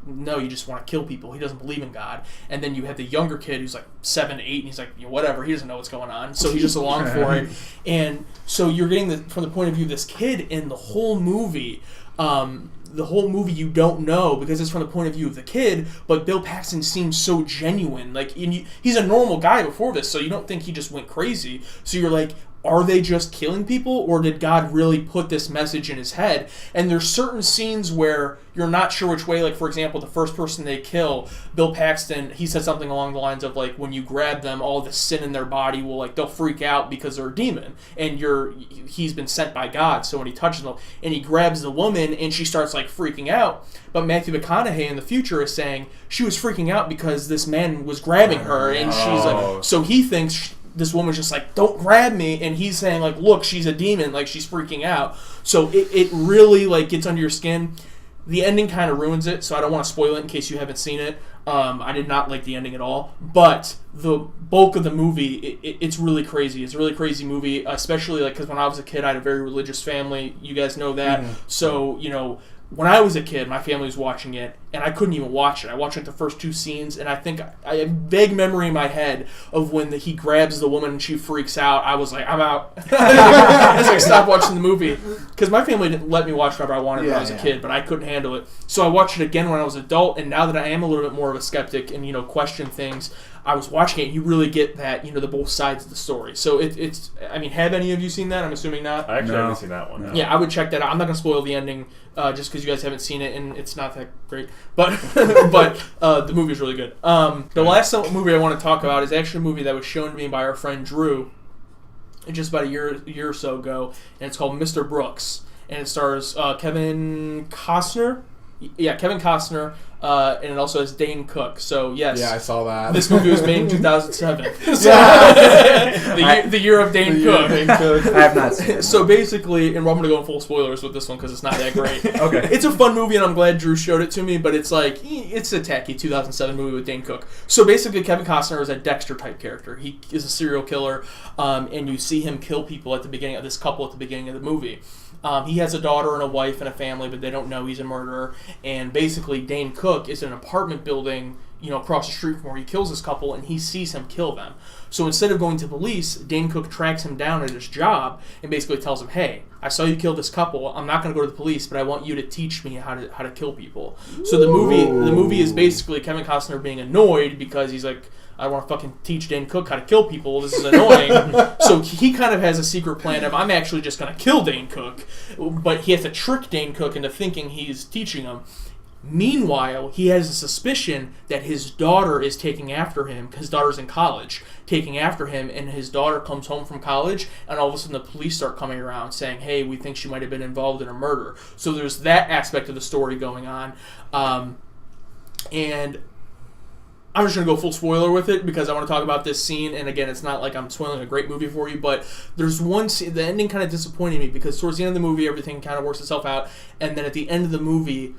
no, you just want to kill people. He doesn't believe in God. And then you have the younger kid who's like 7, 8, and he's like, whatever, he doesn't know what's going on. So he's just along for it. And so you're getting from the point of view of this kid in the whole movie. The whole movie you don't know because it's from the point of view of the kid, but Bill Paxton seems so genuine. Like, he's a normal guy before this, so you don't think he just went crazy. So you're like, are they just killing people, or did God really put this message in his head? And there's certain scenes where you're not sure which way. Like, for example, the first person they kill, Bill Paxton, he said something along the lines of, like, when you grab them, all the sin in their body will, like, they'll freak out because they're a demon. And he's been sent by God, so when he touches them, and he grabs the woman, and she starts, like, freaking out. But Matthew McConaughey in the future is saying she was freaking out because this man was grabbing her, and she's like, so he thinks this woman's just like, don't grab me, and he's saying, like, look, she's a demon, like, she's freaking out. So it really, like, gets under your skin. The ending kind of ruins it, so I don't want to spoil it in case you haven't seen it. I did not like the ending at all, but the bulk of the movie, it's really crazy. It's a really crazy movie, especially, like, because when I was a kid, I had a very religious family. You guys know that. Mm-hmm. So, you know, when I was a kid, my family was watching it, and I couldn't even watch it. I watched, like, the first 2 scenes, and I think I have vague memory in my head of when he grabs the woman and she freaks out. I was like, I'm out. I was like, stop watching the movie. Because my family didn't let me watch whatever I wanted when I was a kid, but I couldn't handle it. So I watched it again when I was an adult, and now that I am a little bit more of a skeptic and, you know, question things, I was watching it, you really get that, you know, the both sides of the story. So it's, I mean, have any of you seen that? I'm assuming not. I actually haven't seen that one. No. Yeah, I would check that out. I'm not going to spoil the ending just because you guys haven't seen it, and it's not that great. But the movie is really good. The last movie I want to talk about is actually a movie that was shown to me by our friend Drew just about a year or so ago, and it's called Mr. Brooks. And it stars Kevin Costner. Yeah, Kevin Costner, and it also has Dane Cook. So, yes. Yeah, I saw that. This movie was made in 2007. The year of Dane Cook. I have not seen it. So, basically, and I'm going to go in full spoilers with this one because it's not that great. Okay. It's a fun movie, and I'm glad Drew showed it to me, but it's like, it's a tacky 2007 movie with Dane Cook. So, basically, Kevin Costner is a Dexter-type character. He is a serial killer, and you see him kill people at the beginning of this couple at the beginning of the movie. He has a daughter and a wife and a family, but they don't know he's a murderer. And basically, Dane Cook is in an apartment building, you know, across the street from where he kills this couple, and he sees him kill them. So instead of going to police, Dane Cook tracks him down at his job and basically tells him, "Hey, I saw you kill this couple. I'm not going to go to the police, but I want you to teach me how to kill people." So the movie is basically Kevin Costner being annoyed because he's like, I want to fucking teach Dane Cook how to kill people. This is annoying. So he kind of has a secret plan of, I'm actually just going to kill Dane Cook. But he has to trick Dane Cook into thinking he's teaching him. Meanwhile, he has a suspicion that his daughter is taking after him, because his daughter's in college, taking after him, and his daughter comes home from college, and all of a sudden the police start coming around saying, hey, we think she might have been involved in a murder. So there's that aspect of the story going on. And I'm just going to go full spoiler with it because I want to talk about this scene, and again, it's not like I'm spoiling a great movie for you, but there's one scene, the ending kind of disappointed me because towards the end of the movie, everything kind of works itself out, and then at the end of the movie,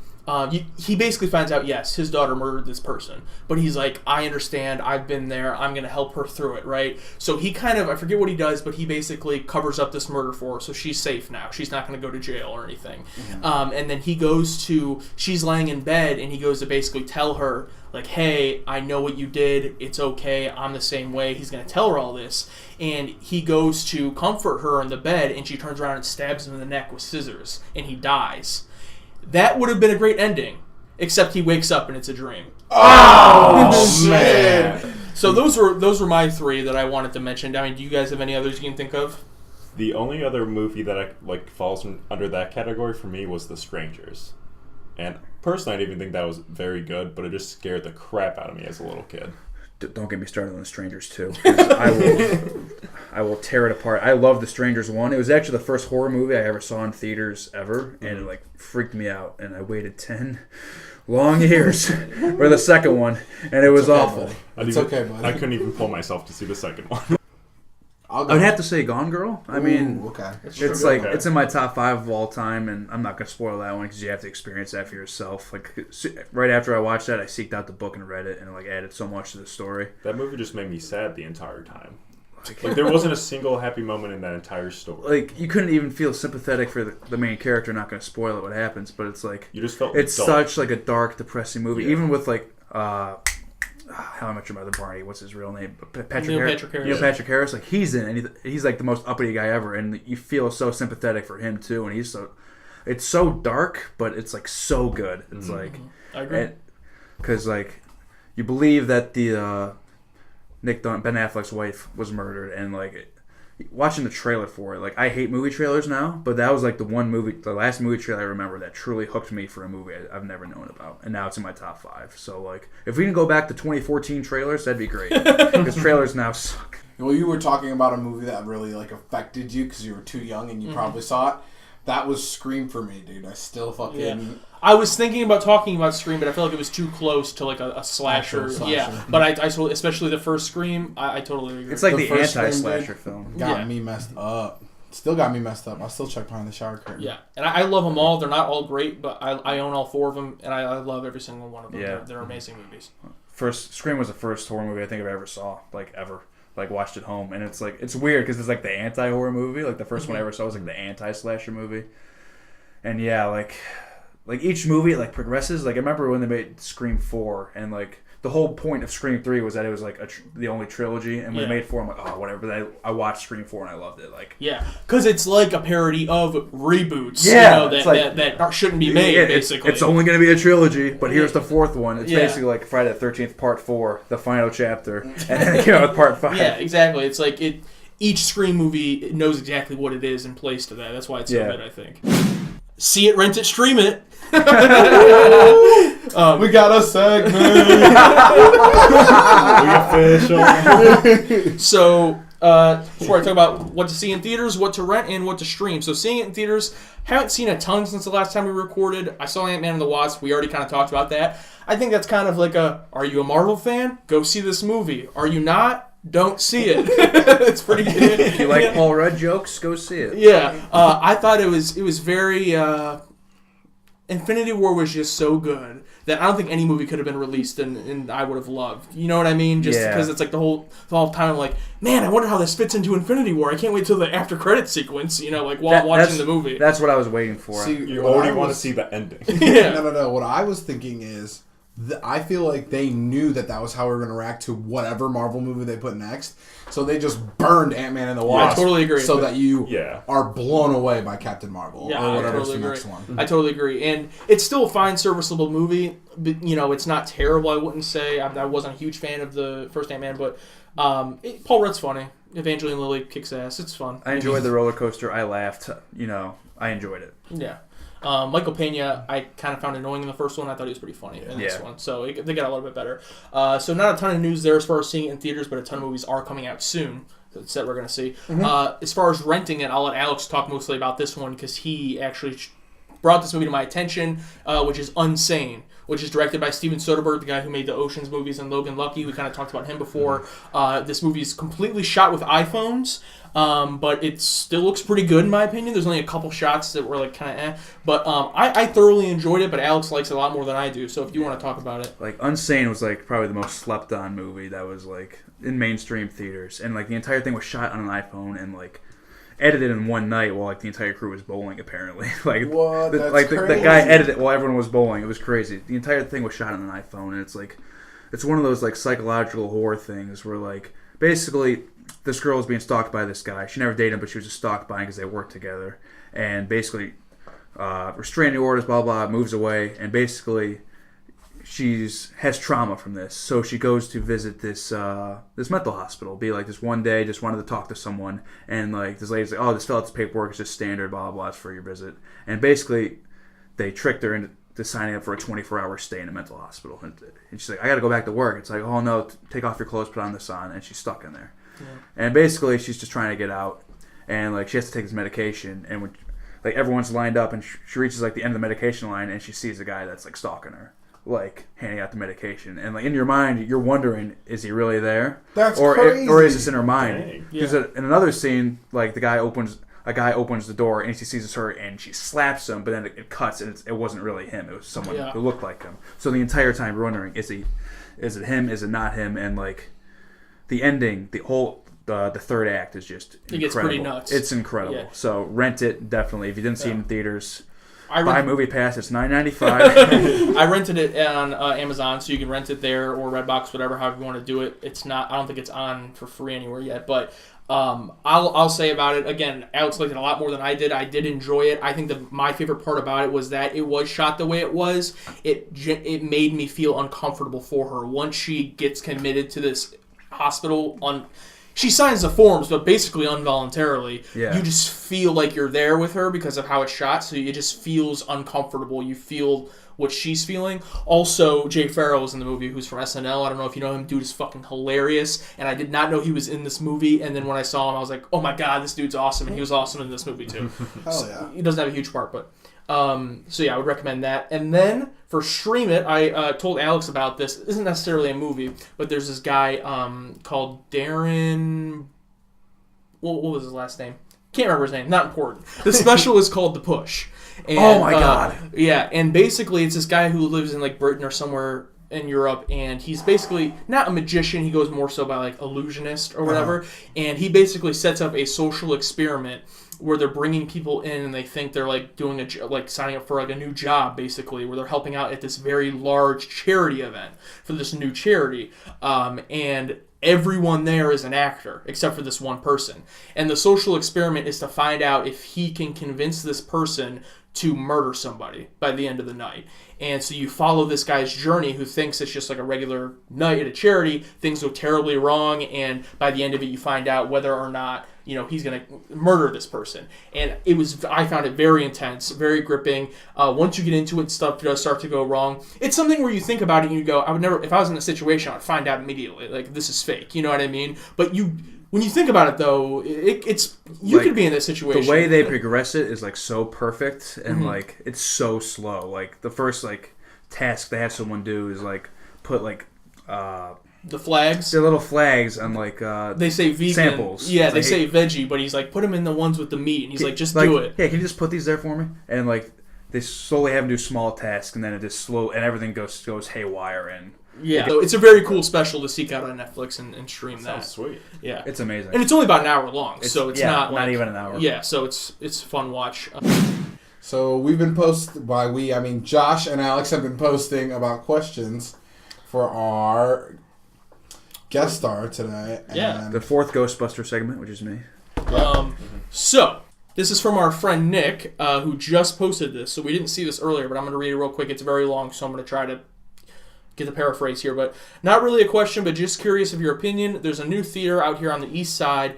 he basically finds out, yes, his daughter murdered this person, but he's like, I understand, I've been there, I'm going to help her through it, right? So he kind of, I forget what he does, but he basically covers up this murder for her, so she's safe now. She's not going to go to jail or anything. Mm-hmm. And then he goes to, she's laying in bed, and he goes to basically tell her, like, hey, I know what you did, it's okay, I'm the same way. He's going to tell her all this, and he goes to comfort her in the bed, and she turns around and stabs him in the neck with scissors, and he dies. That would have been a great ending, except he wakes up and it's a dream. Oh man! So those were my three that I wanted to mention. I mean, do you guys have any others you can think of? The only other movie that falls under that category for me was The Strangers, and personally, I didn't even think that was very good, but it just scared the crap out of me as a little kid. Don't get me started on The Strangers 2. I will tear it apart. I love The Strangers 1. It was actually the first horror movie I ever saw in theaters ever, and it like freaked me out. And I waited 10 long years for the second one, and it was awful. It's okay, buddy. I couldn't even pull myself to see the second one. I would have to say Gone Girl. I mean, okay. It's like it's in my top 5 of all time, and I'm not gonna spoil that one because you have to experience that for yourself. Like right after I watched that, I seeked out the book and read it, and like added so much to the story. That movie just made me sad the entire time. Like there wasn't a single happy moment in that entire story. Like you couldn't even feel sympathetic for the main character. Not gonna spoil it what happens, but it's like You just felt it's dull. such like a dark, depressing movie. Yeah. Even with like How I Met Your Mother Barney, what's his real name? Neil Patrick Harris. Neil Patrick Harris, like he's in, and he's like the most uppity guy ever, and you feel so sympathetic for him too. And it's so dark, but it's like so good. It's like, I agree. Because like you believe that the Ben Affleck's wife was murdered, and like watching the trailer for it, like I hate movie trailers now, but that was like the last movie trailer I remember that truly hooked me for a movie I've never known about, and now it's in my top 5. So like, if we can go back to 2014 trailers, that'd be great. Because trailers now suck. Well, you were talking about a movie that really like affected you because you were too young and you probably saw it. That was Scream for me, dude. I still fucking. Yeah. I was thinking about talking about Scream, but I felt like it was too close to like a slasher. Yeah, but I especially the first Scream, I totally agree. It's like the first anti-slasher Scream film. got me messed up. Still got me messed up. I still check behind the shower curtain. Yeah, and I love them all. They're not all great, but I own all 4 of them, and I love every single one of them. Yeah. They're amazing movies. Scream was the first horror movie I think I've ever saw, like ever. Like watched at home, and it's like it's weird because it's like the anti-horror movie. Like the first one I ever saw was like the anti-slasher movie. And yeah, like each movie like progresses. Like I remember when they made Scream 4, and like the whole point of Scream 3 was that it was like the only trilogy, and when they made 4, I'm like, oh whatever. But I watched Scream 4 and I loved it. Like because it's like a parody of reboots. Yeah, that shouldn't be made. Basically, it's only going to be a trilogy, but here's the 4th one. It's basically like Friday the 13th Part 4, the final chapter, and then it came out with Part 5. Yeah, exactly. It's like each Scream movie knows exactly what it is and plays to that. That's why it's so good, I think. See it, rent it, stream it. We got a segment. We official. So, before I talk about what to see in theaters, what to rent, and what to stream. So, seeing it in theaters, haven't seen a ton since the last time we recorded. I saw Ant-Man and the Wasp. We already kind of talked about that. I think that's kind of like are you a Marvel fan? Go see this movie. Are you not? Don't see it. It's pretty good. If you like Paul Rudd jokes, go see it. Yeah. I thought it was very... Infinity War was just so good that I don't think any movie could have been released and I would have loved. You know what I mean? Just because it's like the whole time I'm like, man, I wonder how this fits into Infinity War. I can't wait till the after credit sequence, like while watching the movie. That's what I was waiting for. See, You already want to see the ending. Yeah. No. What I was thinking is, I feel like they knew that was how we were going to react to whatever Marvel movie they put next. So they just burned Ant-Man and the Wasp. I totally agree. So that you Yeah. are blown away by Captain Marvel or whatever's the next one. I totally agree. And it's still a fine, serviceable movie. But, it's not terrible, I wouldn't say. I wasn't a huge fan of the first Ant-Man, but Paul Rudd's funny. Evangeline Lilly kicks ass. It's fun. I enjoyed the roller coaster. I laughed. I enjoyed it. Yeah. Michael Pena, I kind of found annoying in the first one. I thought he was pretty funny in this one. So they got a little bit better. So not a ton of news there as far as seeing it in theaters, but a ton of movies are coming out soon that we're going to see. As far as renting it, I'll let Alex talk mostly about this one because he actually brought this movie to my attention, which is Unsane, which is directed by Steven Soderbergh, the guy who made the Ocean's movies and Logan Lucky. We kind of talked about him before. This movie is completely shot with iPhones. But it still looks pretty good in my opinion. There's only a couple shots that were like kind of but I thoroughly enjoyed it, but Alex likes it a lot more than I do, so if you want to talk about it. Like Unsane was like probably the most slept on movie that was like in mainstream theaters, and like the entire thing was shot on an iPhone and like edited in one night while like the entire crew was bowling apparently. Like what? The guy edited it while everyone was bowling. It was crazy. The entire thing was shot on an iPhone, and it's one of those like psychological horror things where like basically this girl was being stalked by this guy. She never dated him, but she was just stalked by him because they worked together. And basically, restraining orders, blah, blah, moves away. And basically, has trauma from this. So she goes to visit this mental hospital. Be like this one day, just wanted to talk to someone. And like this lady's like, oh, just fill out this paperwork. It's just standard, blah, blah, blah. It's for your visit. And basically, they tricked her into to signing up for a 24-hour stay in a mental hospital. And she's like, I got to go back to work. It's like, oh no, take off your clothes, put on this on, and she's stuck in there. Yeah. And basically, she's just trying to get out, and like she has to take this medication, and when, like everyone's lined up, and she reaches like the end of the medication line, and she sees a guy that's like stalking her, like handing out the medication, and like in your mind, you're wondering, is he really there? That's or crazy. Or is this in her mind? Because Yeah. in another scene, like a guy opens the door and she sees it's her and she slaps him, but then it cuts and it wasn't really him. It was someone who looked like him. So the entire time you're wondering, is it him? Is it not him? And like the ending, the third act is just incredible. It gets pretty nuts. It's incredible. Yeah. So rent it, definitely. If you didn't see it in theaters, buy MoviePass. It's $9.95. I rented it on Amazon, so you can rent it there or Redbox, whatever, however you want to do it. It's not. I don't think it's on for free anywhere yet, but I'll say about it again. Alex liked it a lot more than I did. I did enjoy it. I think my favorite part about it was that it was shot the way it was. It made me feel uncomfortable for her once she gets committed to this hospital. She signs the forms, but basically involuntarily. Yeah. You just feel like you're there with her because of how it's shot, so it just feels uncomfortable. You feel what she's feeling. Also, Jay Farrell is in the movie, who's from SNL. I don't know if you know him. Dude is fucking hilarious, and I did not know he was in this movie, and then when I saw him, I was like, oh my god, this dude's awesome, and he was awesome in this movie, too. Hell yeah. He doesn't have a huge part, but... so yeah, I would recommend that. And then, for Stream It, I told Alex about this. It isn't necessarily a movie, but there's this guy called Darren... What was his last name? Can't remember his name. Not important. The special is called The Push. And, oh my god. Yeah, and basically it's this guy who lives in like Britain or somewhere in Europe, and he's basically not a magician. He goes more so by like illusionist or whatever. And he basically sets up a social experiment where they're bringing people in and they think they're like doing signing up for like a new job, basically, where they're helping out at this very large charity event for this new charity. And everyone there is an actor except for this one person. And the social experiment is to find out if he can convince this person to murder somebody by the end of the night. And so you follow this guy's journey who thinks it's just like a regular night at a charity. Things go terribly wrong, and by the end of it you find out whether or not he's going to murder this person. And I found it very intense, very gripping. Once you get into it, stuff does start to go wrong. It's something where you think about it and you go, I would never, if I was in a situation, I'd find out immediately, like, this is fake. You know what I mean? But when you think about it, though, it's you could be in this situation. The way they progress it is like so perfect, and like it's so slow. Like the first like task they have someone do is like put like the flags. They're little flags on like they say vegan samples. Yeah, they say veggie, but he's like, put them in the ones with the meat, and he's like, just do it. Yeah, can you just put these there for me? And like they slowly have him do small tasks, and then it just slow, and everything goes haywire. And yeah, so it's a very cool special to seek out on Netflix and stream that. Sounds sweet. Yeah, it's amazing, and it's only about an hour long, so it's not even an hour. Yeah, so it's a fun watch. So we've been by we, I mean Josh and Alex have been posting about questions for our guest star today. Yeah, the fourth Ghostbuster segment, which is me. So this is from our friend Nick, who just posted this. So we didn't see this earlier, but I'm going to read it real quick. It's very long, so I'm going to try to get the paraphrase here, but not really a question, but just curious of your opinion. There's a new theater out here on the east side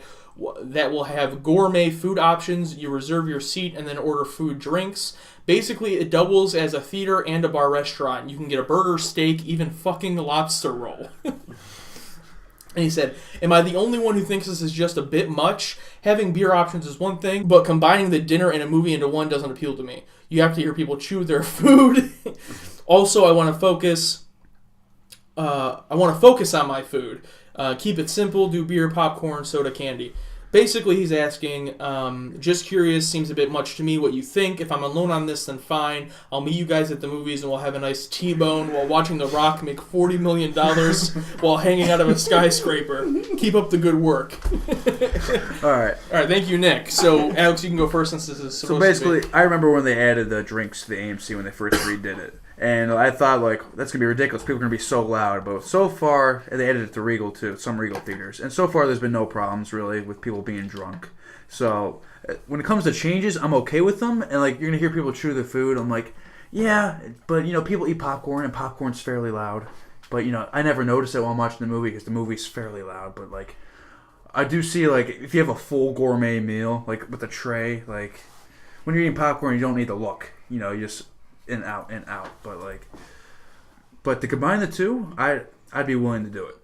that will have gourmet food options. You reserve your seat and then order food, drinks. Basically, it doubles as a theater and a bar restaurant. You can get a burger, steak, even fucking lobster roll. And he said, am I the only one who thinks this is just a bit much? Having beer options is one thing, but combining the dinner and a movie into one doesn't appeal to me. You have to hear people chew their food. Also, I want to focus on my food. Keep it simple. Do beer, popcorn, soda, candy. Basically, he's asking, just curious, seems a bit much to me, what you think. If I'm alone on this, then fine. I'll meet you guys at the movies and we'll have a nice T-bone while watching The Rock make $40 million while hanging out of a skyscraper. Keep up the good work. All right, thank you, Nick. So, Alex, you can go first since this is supposed basically, to be. I remember when they added the drinks to the AMC when they first redid it. And I thought, like, that's going to be ridiculous. People are going to be so loud. But so far, and they added it to Regal, too, some Regal theaters. And so far, there's been no problems, really, with people being drunk. So when it comes to changes, I'm okay with them. And, like, you're going to hear people chew their food. I'm like, yeah, but, people eat popcorn, and popcorn's fairly loud. But, I never notice it while I'm watching the movie because the movie's fairly loud. But, like, I do see, like, if you have a full gourmet meal, like, with a tray, like, when you're eating popcorn, you don't need to look. You just and out and out. But to combine the two, I'd be willing to do it.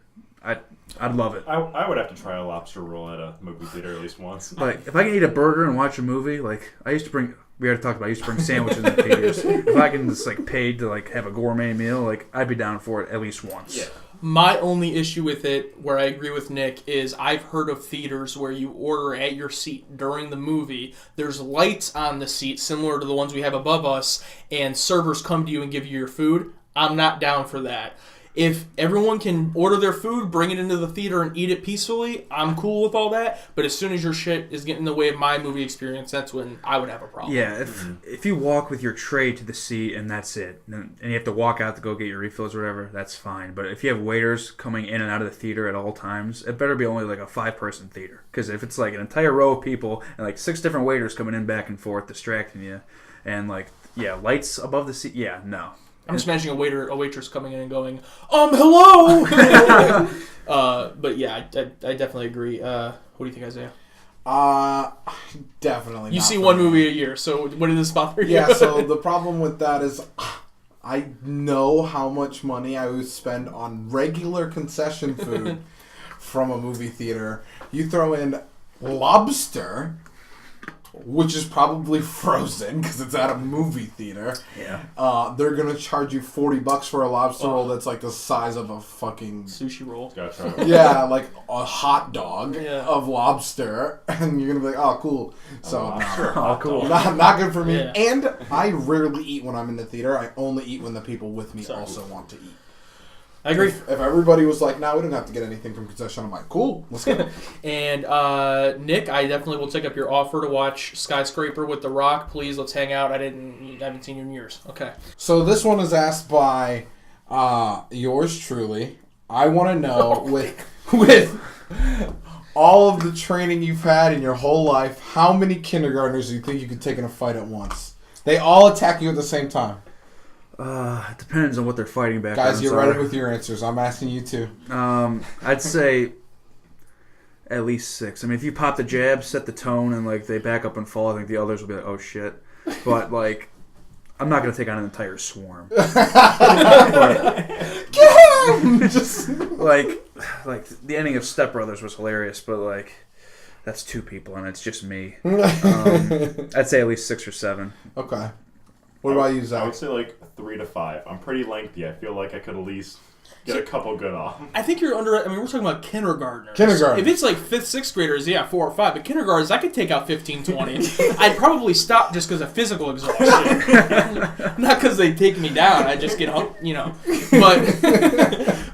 I'd love it. I would have to try a lobster roll at a movie theater at least once. Like, if I can eat a burger and watch a movie, like, we already talked about, I used to bring sandwiches in the theaters. If I can just, like, pay to, like, have a gourmet meal, like, I'd be down for it at least once. Yeah. My only issue with it, where I agree with Nick, is I've heard of theaters where you order at your seat during the movie. There's lights on the seat, similar to the ones we have above us, and servers come to you and give you your food. I'm not down for that. If everyone can order their food, bring it into the theater, and eat it peacefully, I'm cool with all that. But as soon as your shit is getting in the way of my movie experience, that's when I would have a problem. Yeah, if you walk with your tray to the seat and that's it, and you have to walk out to go get your refills or whatever, that's fine. But if you have waiters coming in and out of the theater at all times, it better be only like a 5-person theater. Because if it's like an entire row of people and like 6 different waiters coming in back and forth distracting you, and like, yeah, lights above the seat, yeah, no. I'm just imagining a waitress coming in and going, hello! But yeah, I definitely agree. What do you think, Isaiah? Definitely. You see one movie a year, so what did this bother you? Yeah, so the problem with that is I know how much money I would spend on regular concession food from a movie theater. You throw in lobster, which is probably frozen because it's at a movie theater. Yeah. They're gonna charge you $40 for a lobster roll that's like the size of a fucking sushi roll. Gotcha. Yeah, like a hot dog Yeah. of lobster, and you're gonna be like, "Oh, cool." So, Cool. not good for me. Yeah. And I rarely eat when I'm in the theater. I only eat when the people with me Sorry. also want to eat. I agree. If everybody was like, "No, we don't have to get anything from concession," I'm like, "Cool, let's go." And Nick, I definitely will take up your offer to watch Skyscraper with The Rock. Please, let's hang out. I haven't seen you in years. Okay. So this one is asked by yours truly. I want to know with all of the training you've had in your whole life, how many kindergartners do you think you could take in a fight at once? They all attack you at the same time. It depends on what they're fighting back. Guys, get ready with your answers. I'm asking you too. I'd say at least 6. I mean, if you pop the jab, set the tone, and like they back up and fall, I think the others will be like, "Oh shit!" But like, I'm not gonna take on an entire swarm. But, just like the ending of Step Brothers was hilarious, but like that's 2 people and it's just me. I'd say at least 6 or 7. Okay. What about you, Zach? I would say like 3 to 5. I'm pretty lengthy. I feel like I could at least get a couple good off. I think you're under. I mean, we're talking about kindergartners. Kindergarten. If it's like 5th, 6th graders, yeah, 4 or 5. But kindergartners, I could take out 15, 20. I'd probably stop just because of physical exhaustion, not because they take me down. I just get,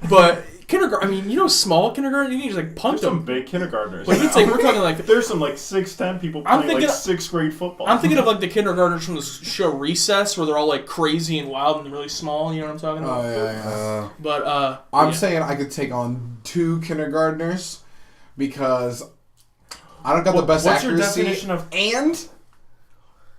but kindergarten. I mean, small kindergarten. You can just like punch There's some them. big kindergartners. But it's like we're talking like there's some like 6'10" people I'm playing thinking like 6th grade football. I'm thinking of like the kindergartners from the show Recess, where they're all like crazy and wild and really small. You know what I'm talking about? Oh yeah. But I'm saying I could take on 2 kindergartners because I don't got the best what's your accuracy. definition of- And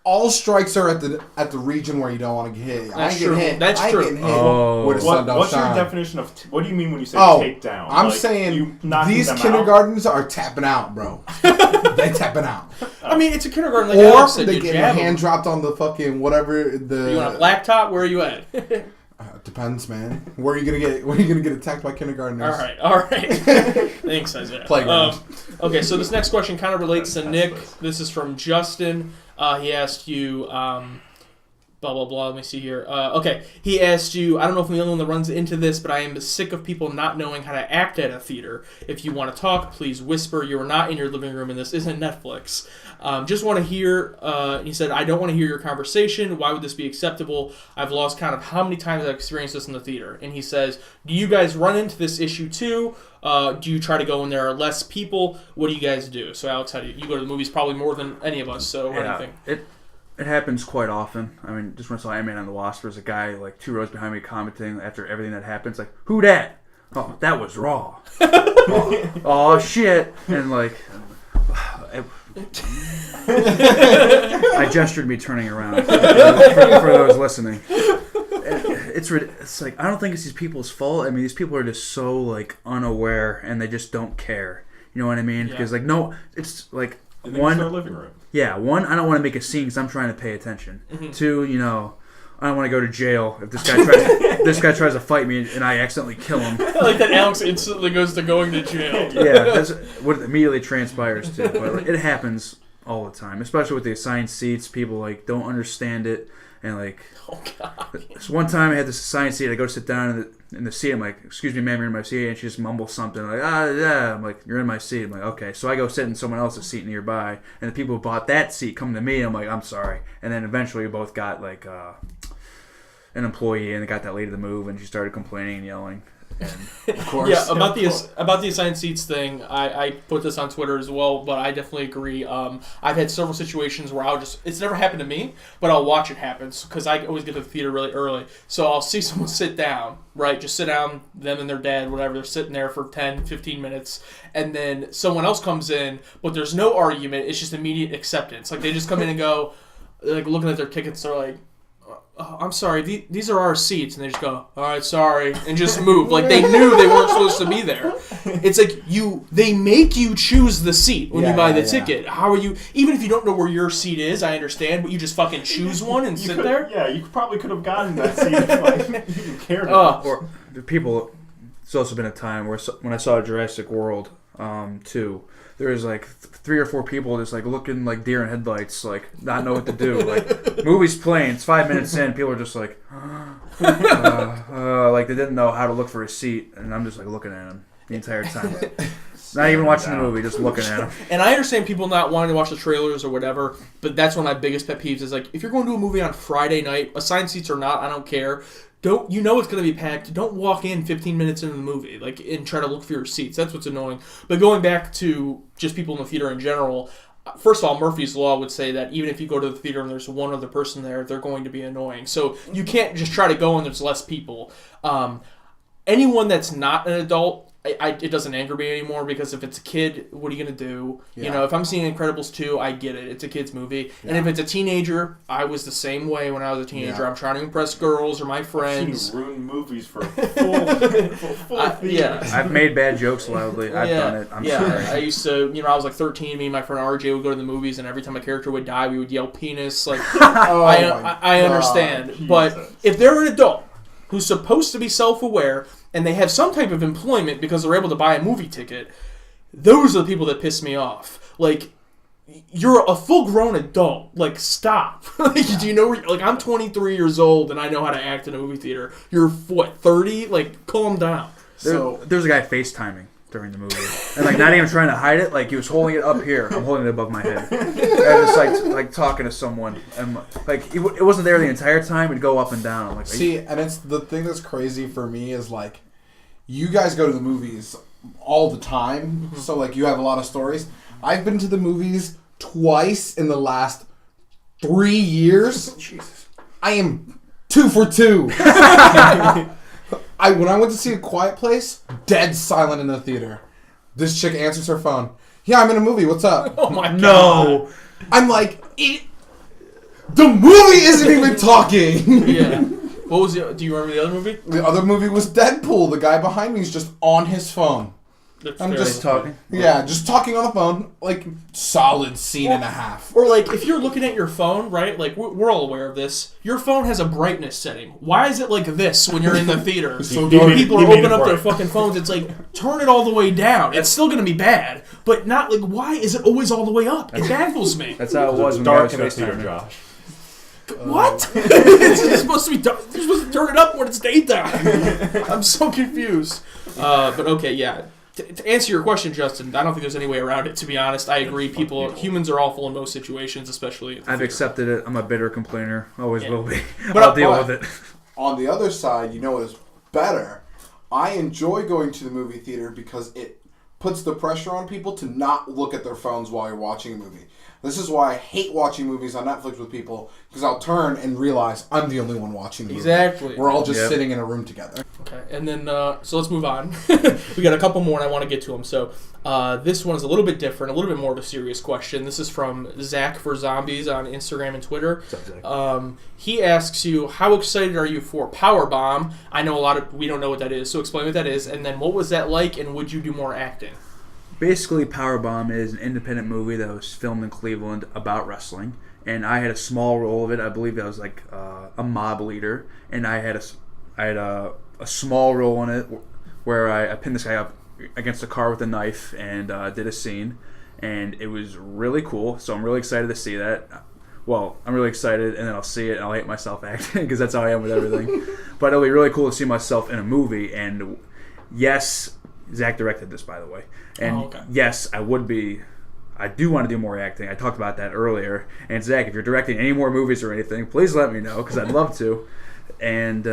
all strikes are at the region where you don't want to get hit. I ain't true. getting hit. That's I ain't true. getting hit Oh. where the sun don't What's shine. your definition of... what do you mean when you say take down? I'm Like, you saying knocking these them out? kindergartens are tapping out, bro. They tapping out. I mean, it's a kindergarten. Like Or Alex said, they you get jab their hand them. dropped on the fucking whatever the. You want a blacktop? Where are you at? Depends, man. Where are you gonna get attacked by kindergartners? All right. Thanks, Isaiah. Playground. Okay, so this next question kind of relates to Nick. This is from Justin. He asked you, blah, blah, blah. Let me see here. Okay, he asked you, I don't know if I'm the only one that runs into this, but I am sick of people not knowing how to act at a theater. If you want to talk, please whisper. You are not in your living room, and this isn't Netflix. Just want to hear, he said, I don't want to hear your conversation. Why would this be acceptable? I've lost count of how many times I've experienced this in the theater. And he says, do you guys run into this issue too? Do you try to go when there are less people? What do you guys do? So Alex, how do you go to the movies probably more than any of us, so what do you think? It happens quite often. I mean, just when I saw Ant-Man and the Wasp, there's a guy like 2 rows behind me commenting after everything that happens, like, who dat? Oh, that was Raw. oh, shit. And like, I gestured me turning around for those listening. It's like, I don't think it's these people's fault. I mean, these people are just so like unaware and they just don't care. You know what I mean? Because like, no, it's like in our living room. Yeah, 1, I don't want to make a scene because I'm trying to pay attention. 2, I don't want to go to jail if this guy tries to fight me and I accidentally kill him. Like that Alex instantly goes to going to jail. Yeah, that's what immediately transpires too. But like, it happens all the time, especially with the assigned seats. People like don't understand it, and like, Oh God. so one time I had this assigned seat. I go sit down in the seat. I'm like, "Excuse me, ma'am, you're in my seat," and she just mumbles something like, yeah. I'm like, "You're in my seat." I'm like, "Okay." So I go sit in someone else's seat nearby, and the people who bought that seat come to me. I'm like, "I'm sorry," and then eventually we both got like an employee, and they got that lady to move, and she started complaining and yelling. And Of course. Yeah, about the assigned seats thing, I put this on Twitter as well, but I definitely agree. I've had several situations where it's never happened to me, but I'll watch it happen because I always get to the theater really early. So I'll see someone sit down, right? Just sit down, them and their dad, whatever. They're sitting there for 10, 15 minutes, and then someone else comes in, but there's no argument. It's just immediate acceptance. Like they just come in and go, like looking at their tickets, they're like, I'm sorry, these are our seats. And they just go, all right, sorry, and just move. Like they knew they weren't supposed to be there. It's like they make you choose the seat when you buy the ticket. How are you, even if you don't know where your seat is, I understand, but you just fucking choose one and sit there? Yeah, you probably could have gotten that seat if you cared enough. or the people, it's also been a time where when I saw Jurassic World 2, there was like 3 or 4 people just like looking like deer in headlights, like not know what to do. Like movie's playing, it's 5 minutes in, people are just like, like they didn't know how to look for a seat, and I'm just like looking at them the entire time, not even watching the movie, just looking at them. And I understand people not wanting to watch the trailers or whatever, but that's one of my biggest pet peeves is like if you're going to a movie on Friday night, assigned seats or not, I don't care. You know it's going to be packed. Don't walk in 15 minutes into the movie and try to look for your seats. That's what's annoying. But going back to just people in the theater in general, first of all, Murphy's Law would say that even if you go to the theater and there's one other person there, they're going to be annoying. So you can't just try to go and there's less people. Anyone that's not an adult, it doesn't anger me anymore because if it's a kid, what are you going to do? Yeah. You know, if I'm seeing Incredibles 2, I get it. It's a kid's movie. Yeah. And if it's a teenager, I was the same way when I was a teenager. Yeah. I'm trying to impress girls or my friends. I've seen ruined movies for full theater. Yeah. I've made bad jokes loudly. I've done it. I'm sorry. I used to, I was like 13. Me and my friend RJ would go to the movies, and every time a character would die, we would yell penis. Like, I understand. Jesus. But if they're an adult who's supposed to be self-aware and they have some type of employment because they're able to buy a movie ticket, those are the people that piss me off. Like, you're a full-grown adult. Like, stop. Do you know? Like, I'm 23 years old and I know how to act in a movie theater. You're, 30? Like, calm down. There's a guy FaceTiming during the movie. And, like, not even trying to hide it. Like, he was holding it up here. I'm holding it above my head. And just, like talking to someone. And, like, it wasn't there the entire time. It'd go up and down. I'm like, see, and it's the thing that's crazy for me is, like, you guys go to the movies all the time. So, like, you have a lot of stories. I've been to the movies twice in the last 3 years. Jesus. I am 2 for 2. When I went to see A Quiet Place, dead silent in the theater. This chick answers her phone. Yeah, I'm in a movie. What's up? Oh my God. No. I'm like, the movie isn't even talking. Yeah. What was do you remember the other movie? The other movie was Deadpool. The guy behind me is just on his phone. I'm just talking. Yeah, just talking on the phone. Like, solid scene and a half. Or, like, if you're looking at your phone, right? Like, we're all aware of this. Your phone has a brightness setting. Why is it like this when you're in the theater? So people are opening up their fucking phones. It's like, turn it all the way down. It's still going to be bad. But not, like, why is it always all the way up? It baffles me. That's how it was when dark I in was the theater, FaceTiming. Josh. What? It's supposed to be dark. You're supposed to turn it up when it's daytime. I'm so confused. But okay, yeah. To answer your question, Justin, I don't think there's any way around it, to be honest. I agree. Humans are awful in most situations, especially. I've accepted it. I'm a bitter complainer. Always will be. But I'll deal with it. On the other side, you know what is better? I enjoy going to the movie theater because it puts the pressure on people to not look at their phones while you're watching a movie. This is why I hate watching movies on Netflix with people, because I'll turn and realize I'm the only one watching the movie. Exactly. We're all just sitting in a room together. Okay, and then, so let's move on. We got a couple more, and I want to get to them. So, this one is a little bit different, a little bit more of a serious question. This is from Zach for Zombies on Instagram and Twitter. He asks you, how excited are you for Powerbomb? I know we don't know what that is, so explain what that is. And then, what was that like, and would you do more acting? Basically, Powerbomb is an independent movie that was filmed in Cleveland about wrestling, and I had a small role of it. I believe I was like a mob leader, and I had a small role in it where I pinned this guy up against a car with a knife and did a scene, and it was really cool. So I'm really excited to see that. Well, I'm really excited, and then I'll see it, and I'll hate myself acting because that's how I am with everything. But it'll be really cool to see myself in a movie, and yes, Zach directed this, by the way. And yes, I do want to do more acting. I talked about that earlier. And Zach, if you're directing any more movies or anything, please let me know, because I'd love to. And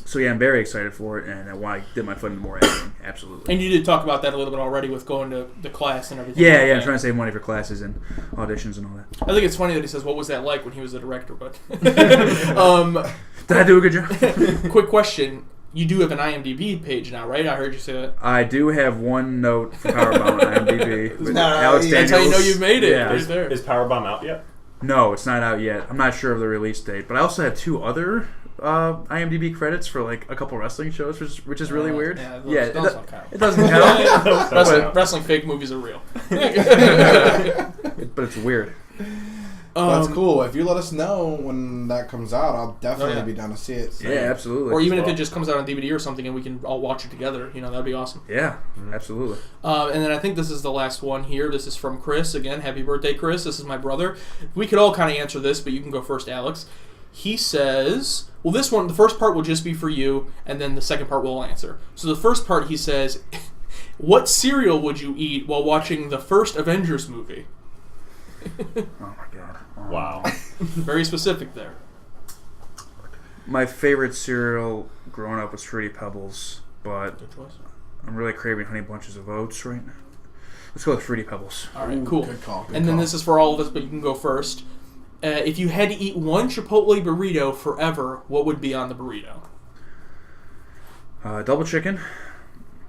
so yeah, I'm very excited for it, and I want to dip my foot into more acting. Absolutely. And you did talk about that a little bit already with going to the class and everything. Yeah, I'm trying to save money for classes and auditions and all that. I think it's funny that he says, "What was that like when he was the director?" But did I do a good job? Quick question: you do have an IMDb page now, right? I heard you say that. I do have one note for Powerbomb on IMDb. With Alex Daniels. That's how you know you've made it. Yeah. Is Powerbomb out yet? No, it's not out yet. I'm not sure of the release date, but I also have 2 other IMDb credits for like a couple wrestling shows, which is really weird. Yeah, it doesn't count. It doesn't count. Wrestling fake movies are real. But it's weird. That's cool. If you let us know when that comes out, I'll definitely be down to see it. So. Yeah, absolutely. Or even if it just comes out on DVD or something and we can all watch it together, that'd be awesome. Yeah, absolutely. And then I think this is the last one here. This is from Chris. Again, happy birthday, Chris. This is my brother. We could all kind of answer this, but you can go first, Alex. He says, well, this one, the first part will just be for you, and then the second part we'll answer. So the first part, he says, what cereal would you eat while watching the first Avengers movie? Oh, my God. Wow. Very specific there. My favorite cereal growing up was Fruity Pebbles, but I'm really craving Honey Bunches of Oats right now. Let's go with Fruity Pebbles. All right, cool. Good call. Then this is for all of us, but you can go first. If you had to eat one Chipotle burrito forever, what would be on the burrito? Double chicken,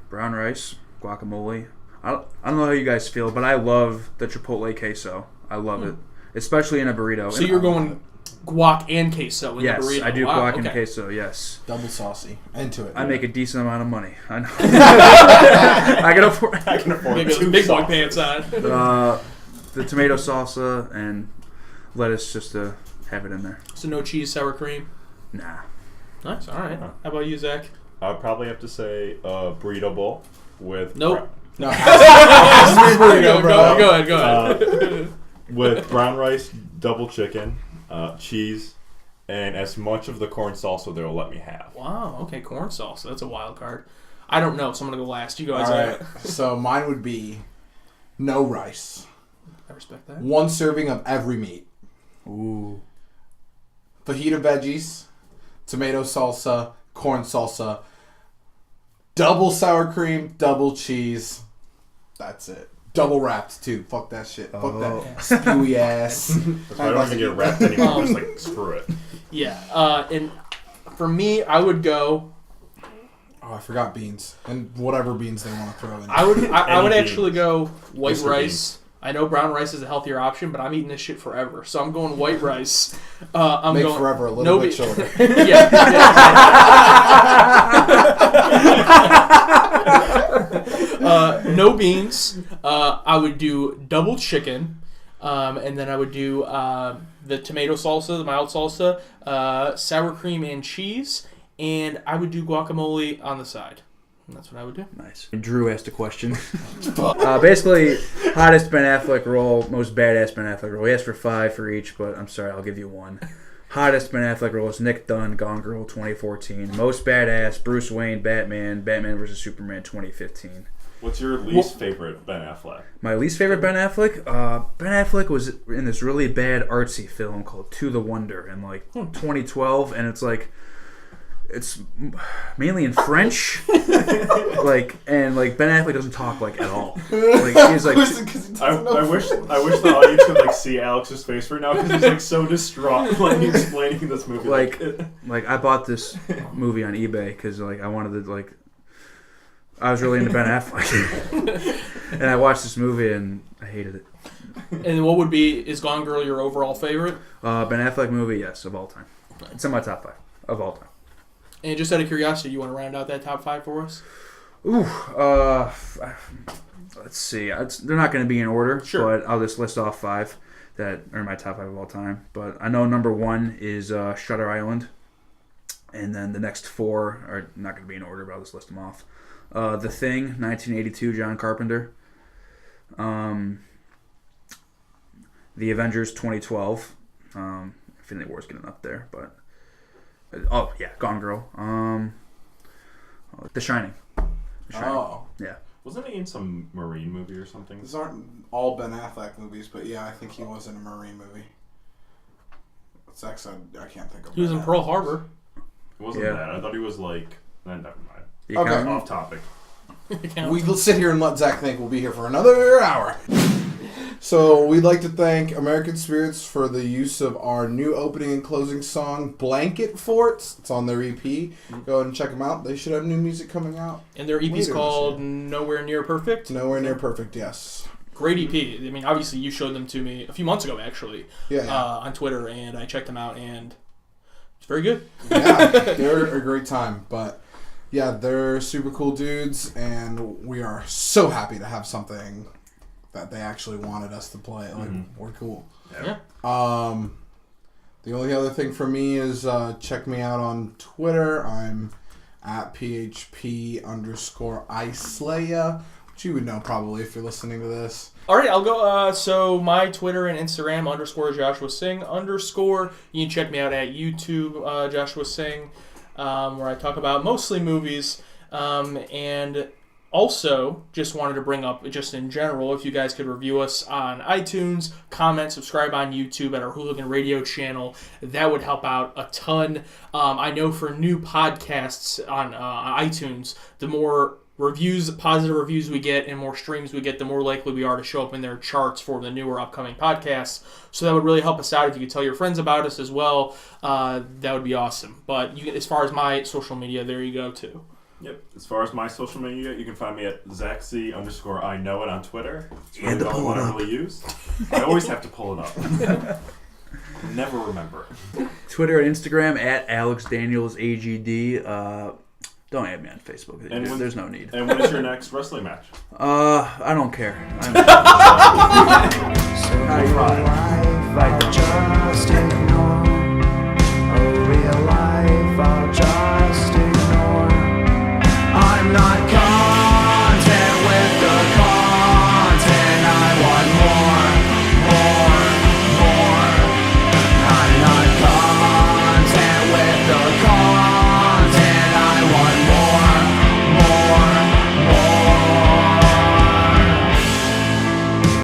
brown rice, guacamole. I don't know how you guys feel, but I love the Chipotle queso. I love it, especially in a burrito. So you're going guac and queso in the burrito? Yes, I do guac and queso, yes. Double saucy. Into it. I make a decent amount of money. I know. I can afford big boy pants on. The tomato salsa and lettuce just to have it in there. So no cheese, sour cream? Nah. Nice, all right. How about you, Zach? I'd probably have to say burrito bowl with... Nope. No. Go ahead. With brown rice, double chicken, cheese, and as much of the corn salsa they'll let me have. Wow, okay, corn salsa. That's a wild card. I don't know, so I'm going to go last. You go, All right. So mine would be no rice. I respect that. 1 serving of every meat. Ooh. Fajita veggies, tomato salsa, corn salsa, double sour cream, double cheese. That's it. Double wrapped too. Fuck that shit. Fuck that spewy ass. I don't even get wrapped anymore. Just like screw it. Yeah. And for me, I would go. Oh, I forgot beans and whatever beans they want to throw in. I would actually go white Mr. rice. Beans. I know brown rice is a healthier option, but I'm eating this shit forever, so I'm going white rice. I'm Make going forever a little bit shorter. Yeah. No beans. I would do double chicken, and then I would do the tomato salsa, the mild salsa, sour cream and cheese, and I would do guacamole on the side. And that's what I would do. Nice. Drew asked a question. Basically, hottest Ben Affleck role, most badass Ben Affleck role. He asked for 5 for each, but I'm sorry, I'll give you 1. Hottest Ben Affleck role is Nick Dunn, Gone Girl 2014. Most badass, Bruce Wayne, Batman vs. Superman 2015. What's your least favorite Ben Affleck? My least favorite Ben Affleck? Ben Affleck was in this really bad artsy film called To the Wonder in 2012, and it's like... It's mainly in French, and Ben Affleck doesn't talk at all. He's like, I wish the audience could see Alex's face right now because he's so distraught explaining this movie. I bought this movie on eBay because I wanted to I was really into Ben Affleck, and I watched this movie and I hated it. And what would be, is Gone Girl your overall favorite? Ben Affleck movie, yes, of all time. It's in my top 5 of all time. And just out of curiosity, you want to round out that top 5 for us? Ooh, let's see. They're not going to be in order, sure, but I'll just list off 5. that are my top 5 of all time. But I know number 1 is Shutter Island. And then the next 4 are not going to be in order, but I'll just list them off. The Thing, 1982, John Carpenter. The Avengers, 2012. Infinity War's getting up there, but... Oh, yeah, Gone Girl. The Shining. Oh. Yeah. Wasn't he in some Marine movie or something? These aren't all Ben Affleck movies, but yeah, I think he was in a Marine movie. It's actually, I can't think of He was in Pearl Harbor. It wasn't that. I thought he was like... Never mind. Okay. Off topic. We'll sit here and let Zach think we'll be here for another hour. So we'd like to thank American Spirits for the use of our new opening and closing song, Blanket Forts. It's on their EP. Go ahead and check them out. They should have new music coming out. And their EP is called Nowhere Near Perfect. Nowhere Near Perfect, yes. Great EP. I mean, obviously you showed them to me a few months ago, actually, on Twitter, and I checked them out, and it's very good. Yeah, they're a great time. But yeah, they're super cool dudes, and we are so happy to have something that they actually wanted us to play. Like, we're cool. Yeah. The only other thing for me is check me out on Twitter. I'm at PHP_Islaya, which you would know probably if you're listening to this. All right, I'll go. So my Twitter and Instagram _Joshua Singh _. You can check me out at YouTube Joshua Singh, where I talk about mostly movies. And also, just wanted to bring up, just in general, if you guys could review us on iTunes, comment, subscribe on YouTube at our Hooligan Radio channel, that would help out a ton. I know for new podcasts on iTunes, the more reviews, positive reviews we get and more streams we get, the more likely we are to show up in their charts for the newer upcoming podcasts. So that would really help us out. If you could tell your friends about us as well, that would be awesome. But as far as my social media, there you go too. Yep. As far as my social media, you can find me at ZachC_I_know-it on Twitter. It's really the only one I really use. I always have to pull it up. Never remember. Twitter and Instagram at AlexDanielsAGD. Don't add me on Facebook. There's no need. And when is your next wrestling match? I don't care. So life, I just